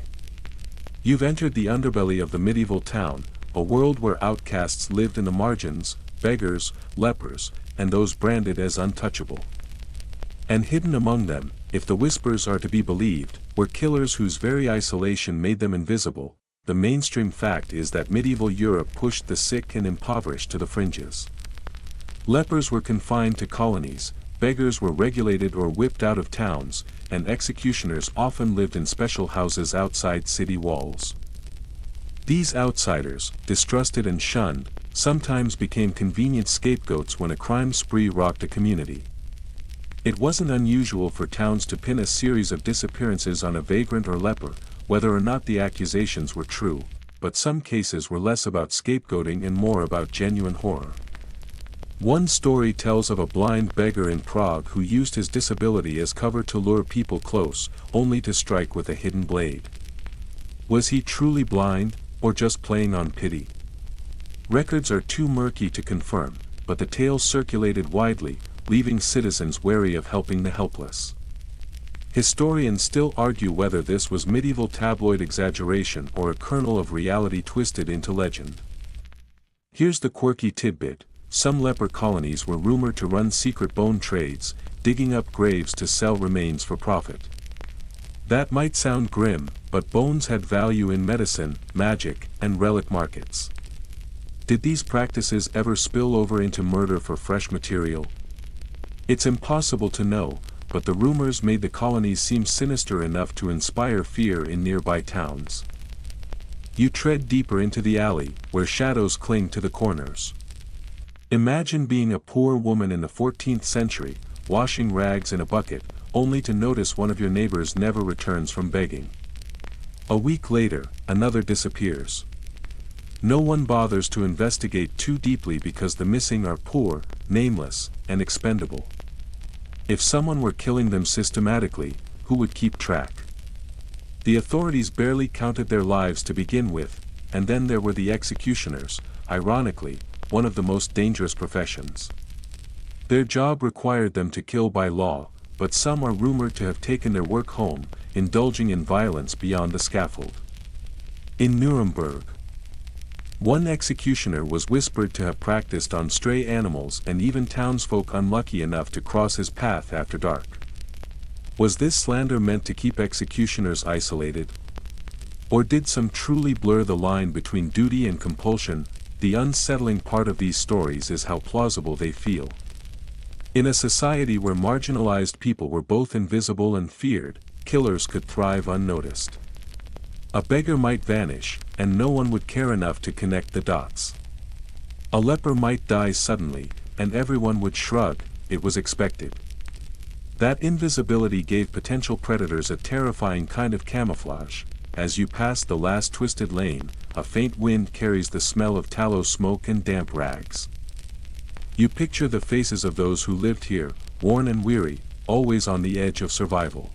You've entered the underbelly of the medieval town, a world where outcasts lived in the margins, beggars, lepers, and those branded as untouchable. And hidden among them, if the whispers are to be believed, were killers whose very isolation made them invisible. The mainstream fact is that medieval Europe pushed the sick and impoverished to the fringes. Lepers were confined to colonies, beggars were regulated or whipped out of towns, and executioners often lived in special houses outside city walls. These outsiders, distrusted and shunned, sometimes became convenient scapegoats when a crime spree rocked a community. It wasn't unusual for towns to pin a series of disappearances on a vagrant or leper, whether or not the accusations were true, but some cases were less about scapegoating and more about genuine horror. One story tells of a blind beggar in Prague who used his disability as cover to lure people close, only to strike with a hidden blade. Was he truly blind, or just playing on pity? Records are too murky to confirm, but the tale circulated widely, leaving citizens wary of helping the helpless. Historians still argue whether this was medieval tabloid exaggeration or a kernel of reality twisted into legend. Here's the quirky tidbit. Some leper colonies were rumored to run secret bone trades, digging up graves to sell remains for profit. That might sound grim, but bones had value in medicine, magic, and relic markets. Did these practices ever spill over into murder for fresh material? It's impossible to know, but the rumors made the colonies seem sinister enough to inspire fear in nearby towns. You tread deeper into the alley, where shadows cling to the corners. Imagine being a poor woman in the 14th century, washing rags in a bucket, only to notice one of your neighbors never returns from begging. A week later, another disappears. No one bothers to investigate too deeply because the missing are poor, nameless, and expendable. If someone were killing them systematically, who would keep track? The authorities barely counted their lives to begin with, and then there were the executioners, ironically, one of the most dangerous professions. Their job required them to kill by law, but some are rumored to have taken their work home, indulging in violence beyond the scaffold. In Nuremberg, one executioner was whispered to have practiced on stray animals and even townsfolk unlucky enough to cross his path after dark. Was this slander meant to keep executioners isolated? Or did some truly blur the line between duty and compulsion? The unsettling part of these stories is how plausible they feel. In a society where marginalized people were both invisible and feared, killers could thrive unnoticed. A beggar might vanish, and no one would care enough to connect the dots. A leper might die suddenly, and everyone would shrug, it was expected. That invisibility gave potential predators a terrifying kind of camouflage. As you pass the last twisted lane, a faint wind carries the smell of tallow smoke and damp rags. You picture the faces of those who lived here, worn and weary, always on the edge of survival.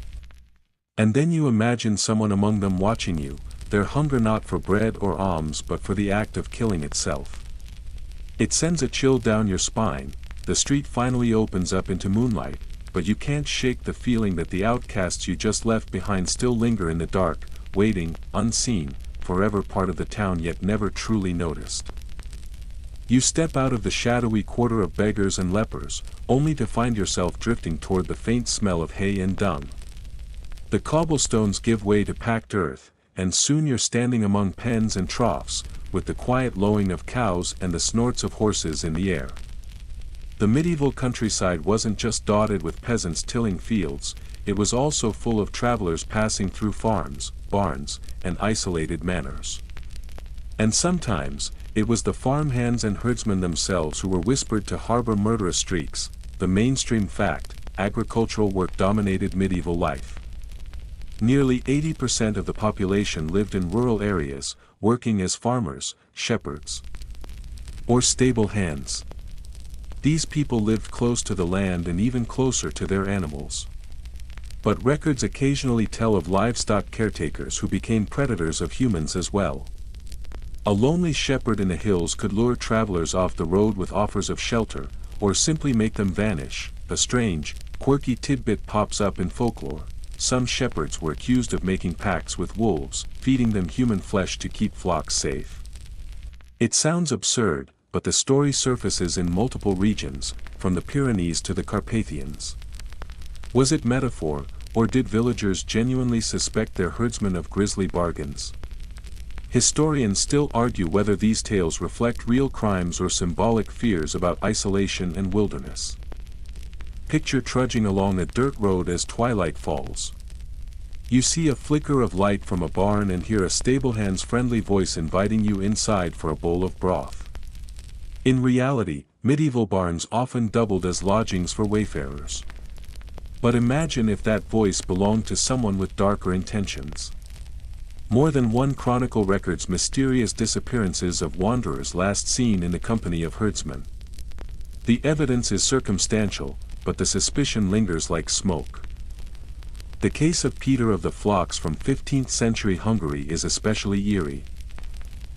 And then you imagine someone among them watching you, their hunger not for bread or alms but for the act of killing itself. It sends a chill down your spine. The street finally opens up into moonlight, but you can't shake the feeling that the outcasts you just left behind still linger in the dark, waiting, unseen, forever part of the town yet never truly noticed. You step out of the shadowy quarter of beggars and lepers, only to find yourself drifting toward the faint smell of hay and dung. The cobblestones give way to packed earth, and soon you're standing among pens and troughs, with the quiet lowing of cows and the snorts of horses in the air. The medieval countryside wasn't just dotted with peasants tilling fields, it was also full of travelers passing through farms, barns, and isolated manors. And sometimes, it was the farmhands and herdsmen themselves who were whispered to harbor murderous streaks. The mainstream fact: agricultural work dominated medieval life. Nearly 80% of the population lived in rural areas, working as farmers, shepherds, or stable hands. These people lived close to the land and even closer to their animals. But records occasionally tell of livestock caretakers who became predators of humans as well. A lonely shepherd in the hills could lure travelers off the road with offers of shelter, or simply make them vanish. A strange, quirky tidbit pops up in folklore. Some shepherds were accused of making pacts with wolves, feeding them human flesh to keep flocks safe. It sounds absurd, but the story surfaces in multiple regions, from the Pyrenees to the Carpathians. Was it metaphor, or did villagers genuinely suspect their herdsmen of grisly bargains? Historians still argue whether these tales reflect real crimes or symbolic fears about isolation and wilderness. Picture trudging along a dirt road as twilight falls. You see a flicker of light from a barn and hear a stablehand's friendly voice inviting you inside for a bowl of broth. In reality, medieval barns often doubled as lodgings for wayfarers. But imagine if that voice belonged to someone with darker intentions. More than one chronicle records mysterious disappearances of wanderers last seen in the company of herdsmen. The evidence is circumstantial, but the suspicion lingers like smoke. The case of Peter of the Flocks from 15th century Hungary is especially eerie.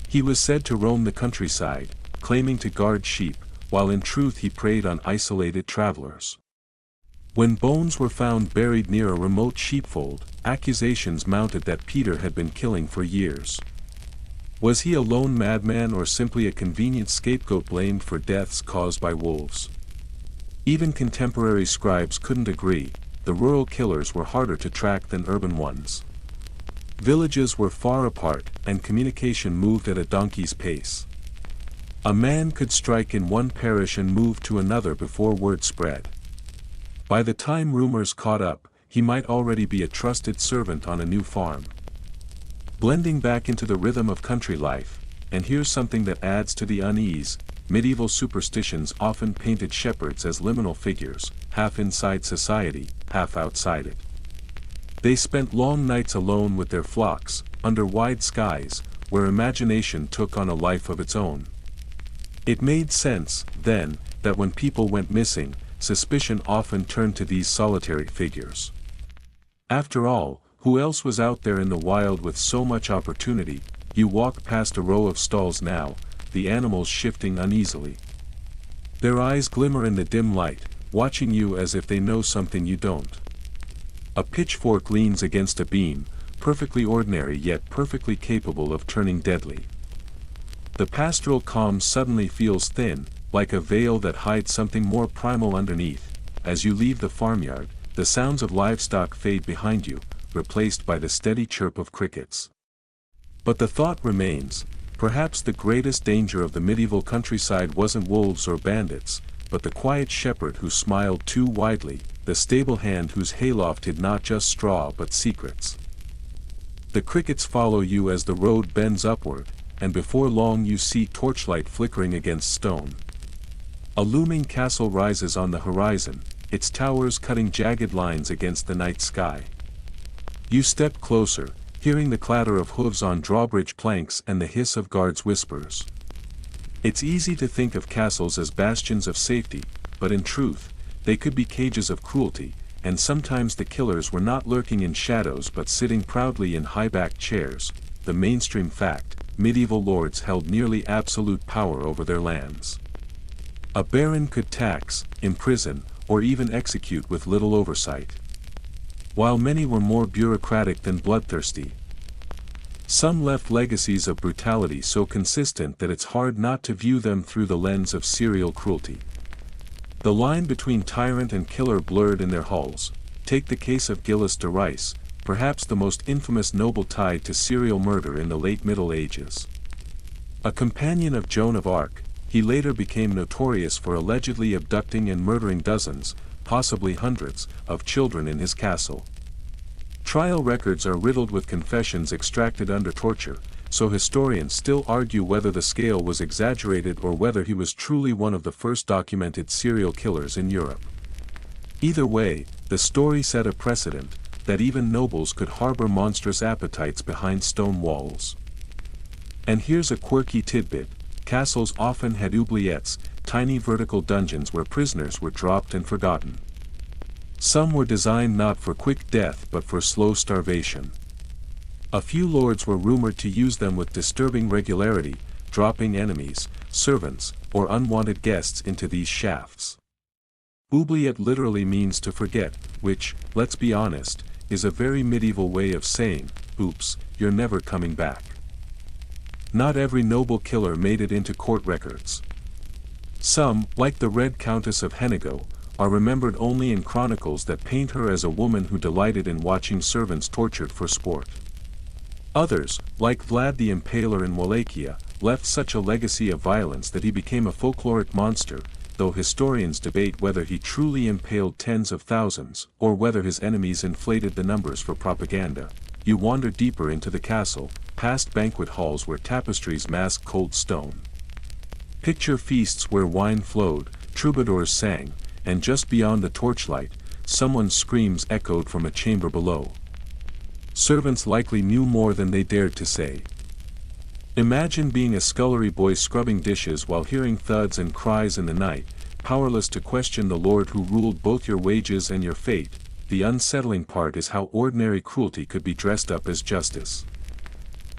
He was said to roam the countryside, claiming to guard sheep, while in truth he preyed on isolated travelers. When bones were found buried near a remote sheepfold, accusations mounted that Peter had been killing for years. Was he a lone madman or simply a convenient scapegoat blamed for deaths caused by wolves? Even contemporary scribes couldn't agree. The rural killers were harder to track than urban ones. Villages were far apart, and communication moved at a donkey's pace. A man could strike in one parish and move to another before word spread. By the time rumors caught up, he might already be a trusted servant on a new farm. Blending back into the rhythm of country life, and here's something that adds to the unease: medieval superstitions often painted shepherds as liminal figures, half inside society, half outside it. They spent long nights alone with their flocks, under wide skies, where imagination took on a life of its own. It made sense, then, that when people went missing, suspicion often turned to these solitary figures. After all, who else was out there in the wild with so much opportunity? You walk past a row of stalls now, the animals shifting uneasily. Their eyes glimmer in the dim light, watching you as if they know something you don't. A pitchfork leans against a beam, perfectly ordinary yet perfectly capable of turning deadly. The pastoral calm suddenly feels thin, like a veil that hides something more primal underneath. As you leave the farmyard, the sounds of livestock fade behind you, replaced by the steady chirp of crickets. But the thought remains: perhaps the greatest danger of the medieval countryside wasn't wolves or bandits, but the quiet shepherd who smiled too widely, the stable hand whose hayloft hid not just straw but secrets. The crickets follow you as the road bends upward, and before long you see torchlight flickering against stone. A looming castle rises on the horizon, its towers cutting jagged lines against the night sky. You step closer, hearing the clatter of hooves on drawbridge planks and the hiss of guards' whispers. It's easy to think of castles as bastions of safety, but in truth, they could be cages of cruelty, and sometimes the killers were not lurking in shadows but sitting proudly in high-backed chairs. The mainstream fact: medieval lords held nearly absolute power over their lands. A baron could tax, imprison, or even execute with little oversight. While many were more bureaucratic than bloodthirsty. Some left legacies of brutality so consistent that it's hard not to view them through the lens of serial cruelty. The line between tyrant and killer blurred in their halls. Take the case of Gilles de Rais, perhaps the most infamous noble tied to serial murder in the late Middle Ages. A companion of Joan of Arc, he later became notorious for allegedly abducting and murdering dozens, possibly hundreds, of children in his castle. Trial records are riddled with confessions extracted under torture, so historians still argue whether the scale was exaggerated or whether he was truly one of the first documented serial killers in Europe. Either way, the story set a precedent, that even nobles could harbor monstrous appetites behind stone walls. And here's a quirky tidbit: castles often had oubliettes, tiny vertical dungeons where prisoners were dropped and forgotten. Some were designed not for quick death but for slow starvation. A few lords were rumored to use them with disturbing regularity, dropping enemies, servants, or unwanted guests into these shafts. Oubliette literally means to forget, which, let's be honest, is a very medieval way of saying, oops, you're never coming back. Not every noble killer made it into court records. Some, like the Red Countess of Hennigo, are remembered only in chronicles that paint her as a woman who delighted in watching servants tortured for sport. Others, like Vlad the Impaler in Wallachia, left such a legacy of violence that he became a folkloric monster, though historians debate whether he truly impaled tens of thousands, or whether his enemies inflated the numbers for propaganda. You wander deeper into the castle, past banquet halls where tapestries mask cold stone. Picture feasts where wine flowed, troubadours sang, and just beyond the torchlight, someone's screams echoed from a chamber below. Servants likely knew more than they dared to say. Imagine being a scullery boy scrubbing dishes while hearing thuds and cries in the night, powerless to question the lord who ruled both your wages and your fate. The unsettling part is how ordinary cruelty could be dressed up as justice.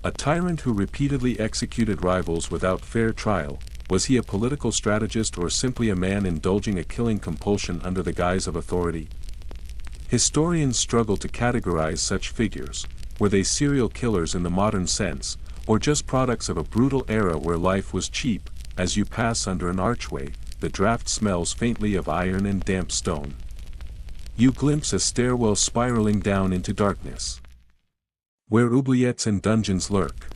A tyrant who repeatedly executed rivals without fair trial, was he a political strategist or simply a man indulging a killing compulsion under the guise of authority? Historians struggle to categorize such figures. Were they serial killers in the modern sense, or just products of a brutal era where life was cheap? As you pass under an archway, the draft smells faintly of iron and damp stone. You glimpse a stairwell spiraling down into darkness, where oubliettes and dungeons lurk.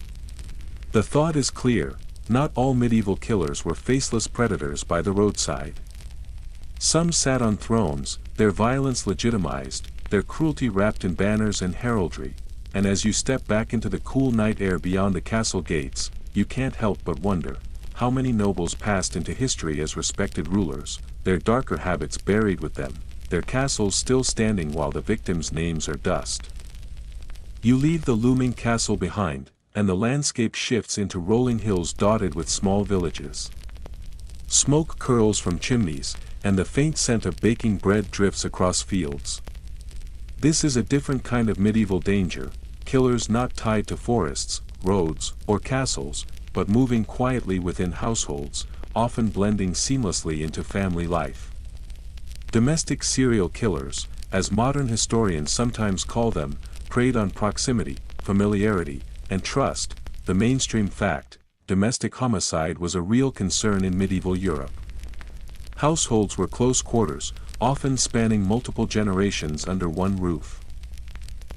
The thought is clear: not all medieval killers were faceless predators by the roadside. Some sat on thrones, their violence legitimized, their cruelty wrapped in banners and heraldry, and as you step back into the cool night air beyond the castle gates, you can't help but wonder, how many nobles passed into history as respected rulers, their darker habits buried with them, their castles still standing while the victims' names are dust. You leave the looming castle behind, and the landscape shifts into rolling hills dotted with small villages. Smoke curls from chimneys, and the faint scent of baking bread drifts across fields. This is a different kind of medieval danger, killers not tied to forests, roads, or castles, but moving quietly within households, often blending seamlessly into family life. Domestic serial killers, as modern historians sometimes call them, preyed on proximity, familiarity, and trust. The mainstream fact: domestic homicide was a real concern in medieval Europe. Households were close quarters, often spanning multiple generations under one roof.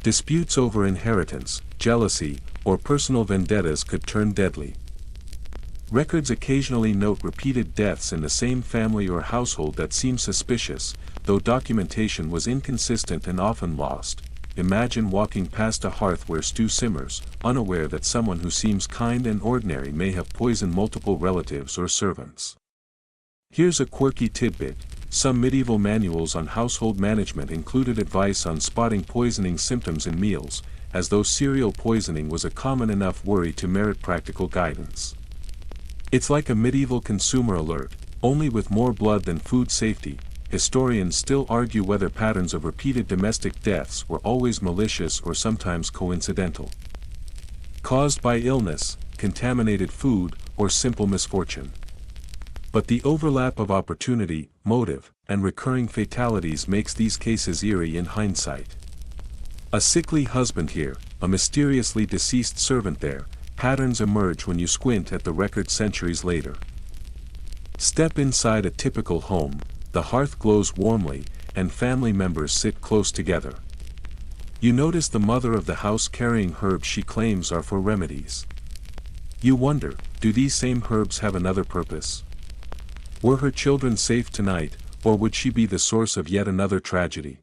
Disputes over inheritance, jealousy, or personal vendettas could turn deadly. Records occasionally note repeated deaths in the same family or household that seem suspicious, though documentation was inconsistent and often lost. Imagine walking past a hearth where stew simmers, unaware that someone who seems kind and ordinary may have poisoned multiple relatives or servants. Here's a quirky tidbit: some medieval manuals on household management included advice on spotting poisoning symptoms in meals, as though serial poisoning was a common enough worry to merit practical guidance. It's like a medieval consumer alert, only with more blood than food safety. Historians still argue whether patterns of repeated domestic deaths were always malicious or sometimes coincidental, caused by illness, contaminated food, or simple misfortune. But the overlap of opportunity, motive, and recurring fatalities makes these cases eerie in hindsight. A sickly husband here, a mysteriously deceased servant there. Patterns emerge when you squint at the record centuries later. Step inside a typical home, the hearth glows warmly, and family members sit close together. You notice the mother of the house carrying herbs she claims are for remedies. You wonder, do these same herbs have another purpose? Were her children safe tonight, or would she be the source of yet another tragedy?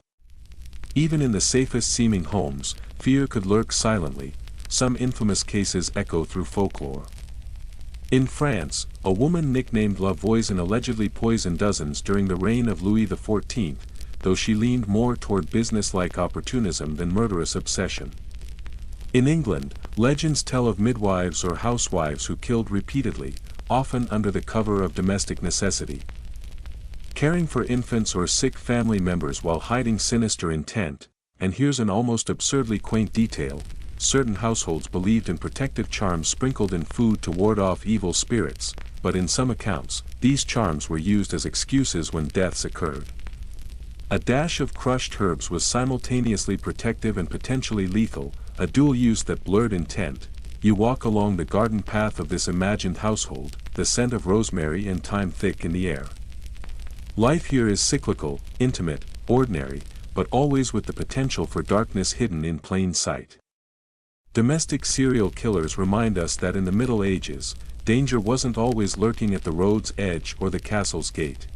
Even in the safest seeming homes, fear could lurk silently. Some infamous cases echo through folklore. In France, a woman nicknamed La Voisin allegedly poisoned dozens during the reign of Louis XIV, though she leaned more toward business-like opportunism than murderous obsession. In England, legends tell of midwives or housewives who killed repeatedly, often under the cover of domestic necessity, caring for infants or sick family members while hiding sinister intent. And here's an almost absurdly quaint detail: certain households believed in protective charms sprinkled in food to ward off evil spirits, but in some accounts, these charms were used as excuses when deaths occurred. A dash of crushed herbs was simultaneously protective and potentially lethal, a dual use that blurred intent. You walk along the garden path of this imagined household, the scent of rosemary and thyme thick in the air. Life here is cyclical, intimate, ordinary, but always with the potential for darkness hidden in plain sight. Domestic serial killers remind us that in the Middle Ages, danger wasn't always lurking at the road's edge or the castle's gate.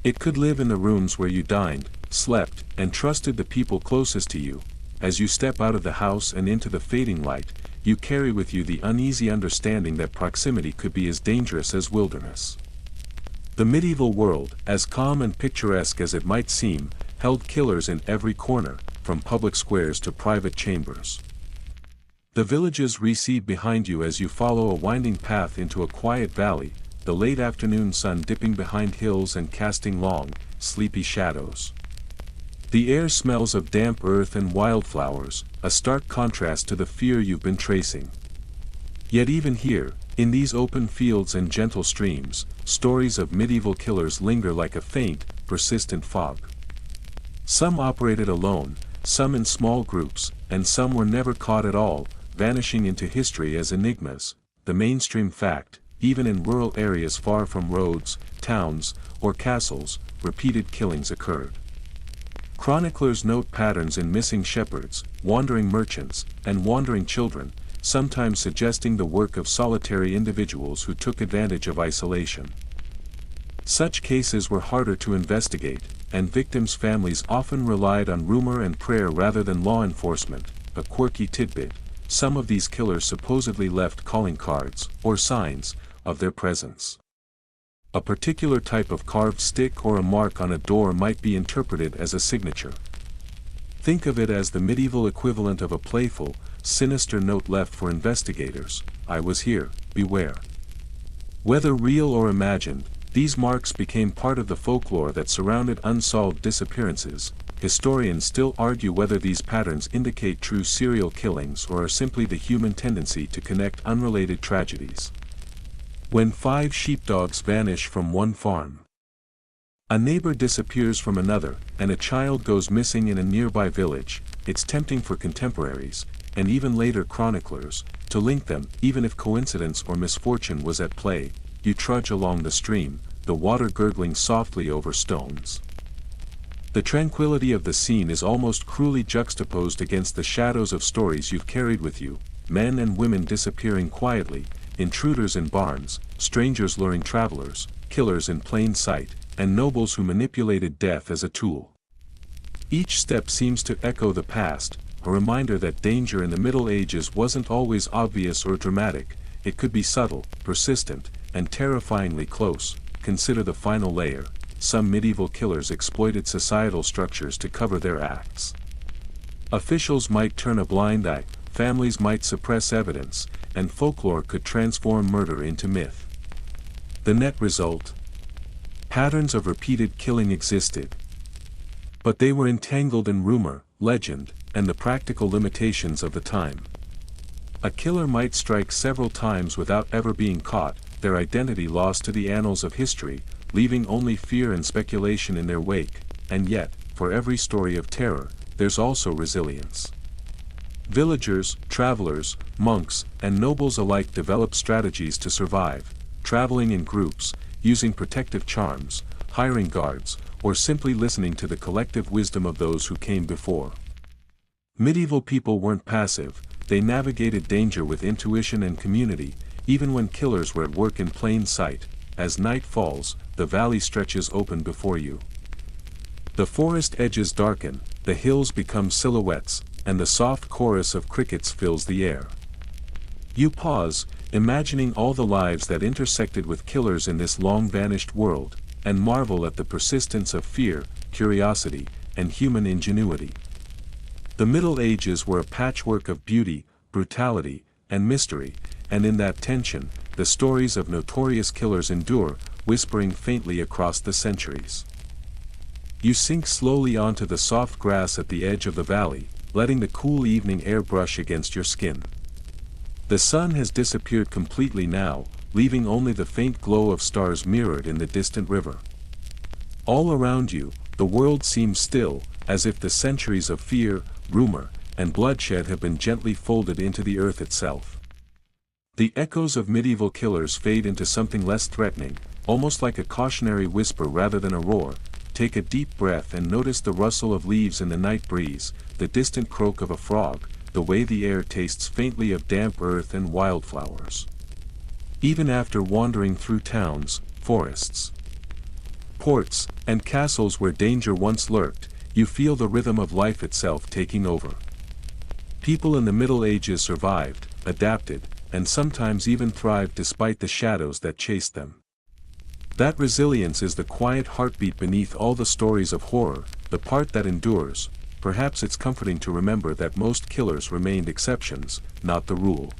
It could live in the rooms where you dined, slept, and trusted the people closest to you. As you step out of the house and into the fading light, you carry with you the uneasy understanding that proximity could be as dangerous as wilderness. The medieval world, as calm and picturesque as it might seem, held killers in every corner, from public squares to private chambers. The villages recede behind you as you follow a winding path into a quiet valley, the late afternoon sun dipping behind hills and casting long, sleepy shadows. The air smells of damp earth and wildflowers, a stark contrast to the fear you've been tracing. Yet even here, in these open fields and gentle streams, stories of medieval killers linger like a faint, persistent fog. Some operated alone, some in small groups, and some were never caught at all, vanishing into history as enigmas, the mainstream fact. Even in rural areas far from roads, towns, or castles, repeated killings occurred. Chroniclers note patterns in missing shepherds, wandering merchants, and wandering children, sometimes suggesting the work of solitary individuals who took advantage of isolation. Such cases were harder to investigate, and victims' families often relied on rumor and prayer rather than law enforcement. A quirky tidbit: some of these killers supposedly left calling cards, or signs, of their presence. A particular type of carved stick or a mark on a door might be interpreted as a signature. Think of it as the medieval equivalent of a playful, sinister note left for investigators: "I was here, beware." Whether real or imagined, these marks became part of the folklore that surrounded unsolved disappearances. Historians still argue whether these patterns indicate true serial killings or are simply the human tendency to connect unrelated tragedies. When 5 sheepdogs vanish from one farm, a neighbor disappears from another, and a child goes missing in a nearby village, it's tempting for contemporaries, and even later chroniclers, to link them. Even if coincidence or misfortune was at play, you trudge along the stream, the water gurgling softly over stones. The tranquility of the scene is almost cruelly juxtaposed against the shadows of stories you've carried with you: men and women disappearing quietly, intruders in barns, strangers luring travelers, killers in plain sight, and nobles who manipulated death as a tool. Each step seems to echo the past, a reminder that danger in the Middle Ages wasn't always obvious or dramatic. It could be subtle, persistent, and terrifyingly close. Consider the final layer: some medieval killers exploited societal structures to cover their acts. Officials might turn a blind eye, families might suppress evidence, and folklore could transform murder into myth. The net result? Patterns of repeated killing existed. But they were entangled in rumor, legend, and the practical limitations of the time. A killer might strike several times without ever being caught, their identity lost to the annals of history, leaving only fear and speculation in their wake. And yet, for every story of terror, there's also resilience. Villagers, travelers, monks, and nobles alike developed strategies to survive, traveling in groups, using protective charms, hiring guards, or simply listening to the collective wisdom of those who came before. Medieval people weren't passive, they navigated danger with intuition and community, even when killers were at work in plain sight. As night falls, the valley stretches open before you. The forest edges darken, the hills become silhouettes, and the soft chorus of crickets fills the air. You pause, imagining all the lives that intersected with killers in this long-vanished world, and marvel at the persistence of fear, curiosity, and human ingenuity. The Middle Ages were a patchwork of beauty, brutality, and mystery, and in that tension, the stories of notorious killers endure, whispering faintly across the centuries. You sink slowly onto the soft grass at the edge of the valley, letting the cool evening air brush against your skin. The sun has disappeared completely now, leaving only the faint glow of stars mirrored in the distant river. All around you, the world seems still, as if the centuries of fear, rumor, and bloodshed have been gently folded into the earth itself. The echoes of medieval killers fade into something less threatening, almost like a cautionary whisper rather than a roar. Take a deep breath and notice the rustle of leaves in the night breeze, the distant croak of a frog, the way the air tastes faintly of damp earth and wildflowers. Even after wandering through towns, forests, ports, and castles where danger once lurked, you feel the rhythm of life itself taking over. People in the Middle Ages survived, adapted, and sometimes even thrived despite the shadows that chased them. That resilience is the quiet heartbeat beneath all the stories of horror, the part that endures. Perhaps it's comforting to remember that most killers remained exceptions, not the rule.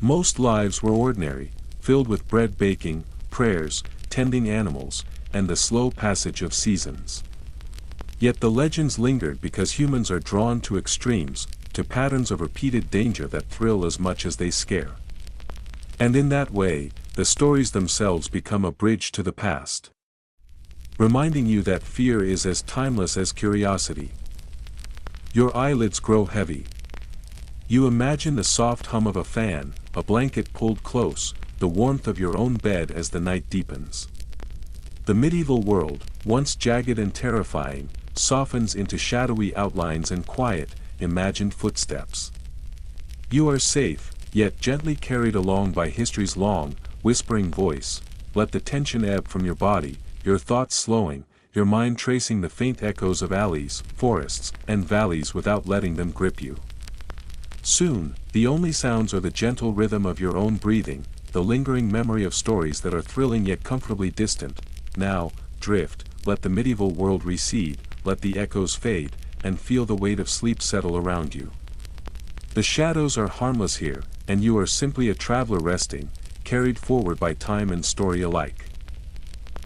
Most lives were ordinary, filled with bread baking, prayers, tending animals, and the slow passage of seasons. Yet the legends lingered because humans are drawn to extremes, to patterns of repeated danger that thrill as much as they scare. And in that way, the stories themselves become a bridge to the past, reminding you that fear is as timeless as curiosity. Your eyelids grow heavy. You imagine the soft hum of a fan, a blanket pulled close, the warmth of your own bed as the night deepens. The medieval world, once jagged and terrifying, softens into shadowy outlines and quiet, imagined footsteps. You are safe, yet gently carried along by history's long, whispering voice. Let the tension ebb from your body, your thoughts slowing, your mind tracing the faint echoes of alleys, forests, and valleys without letting them grip you. Soon, the only sounds are the gentle rhythm of your own breathing, the lingering memory of stories that are thrilling yet comfortably distant. Now, drift, let the medieval world recede, let the echoes fade, and feel the weight of sleep settle around you. The shadows are harmless here, and you are simply a traveler resting, carried forward by time and story alike.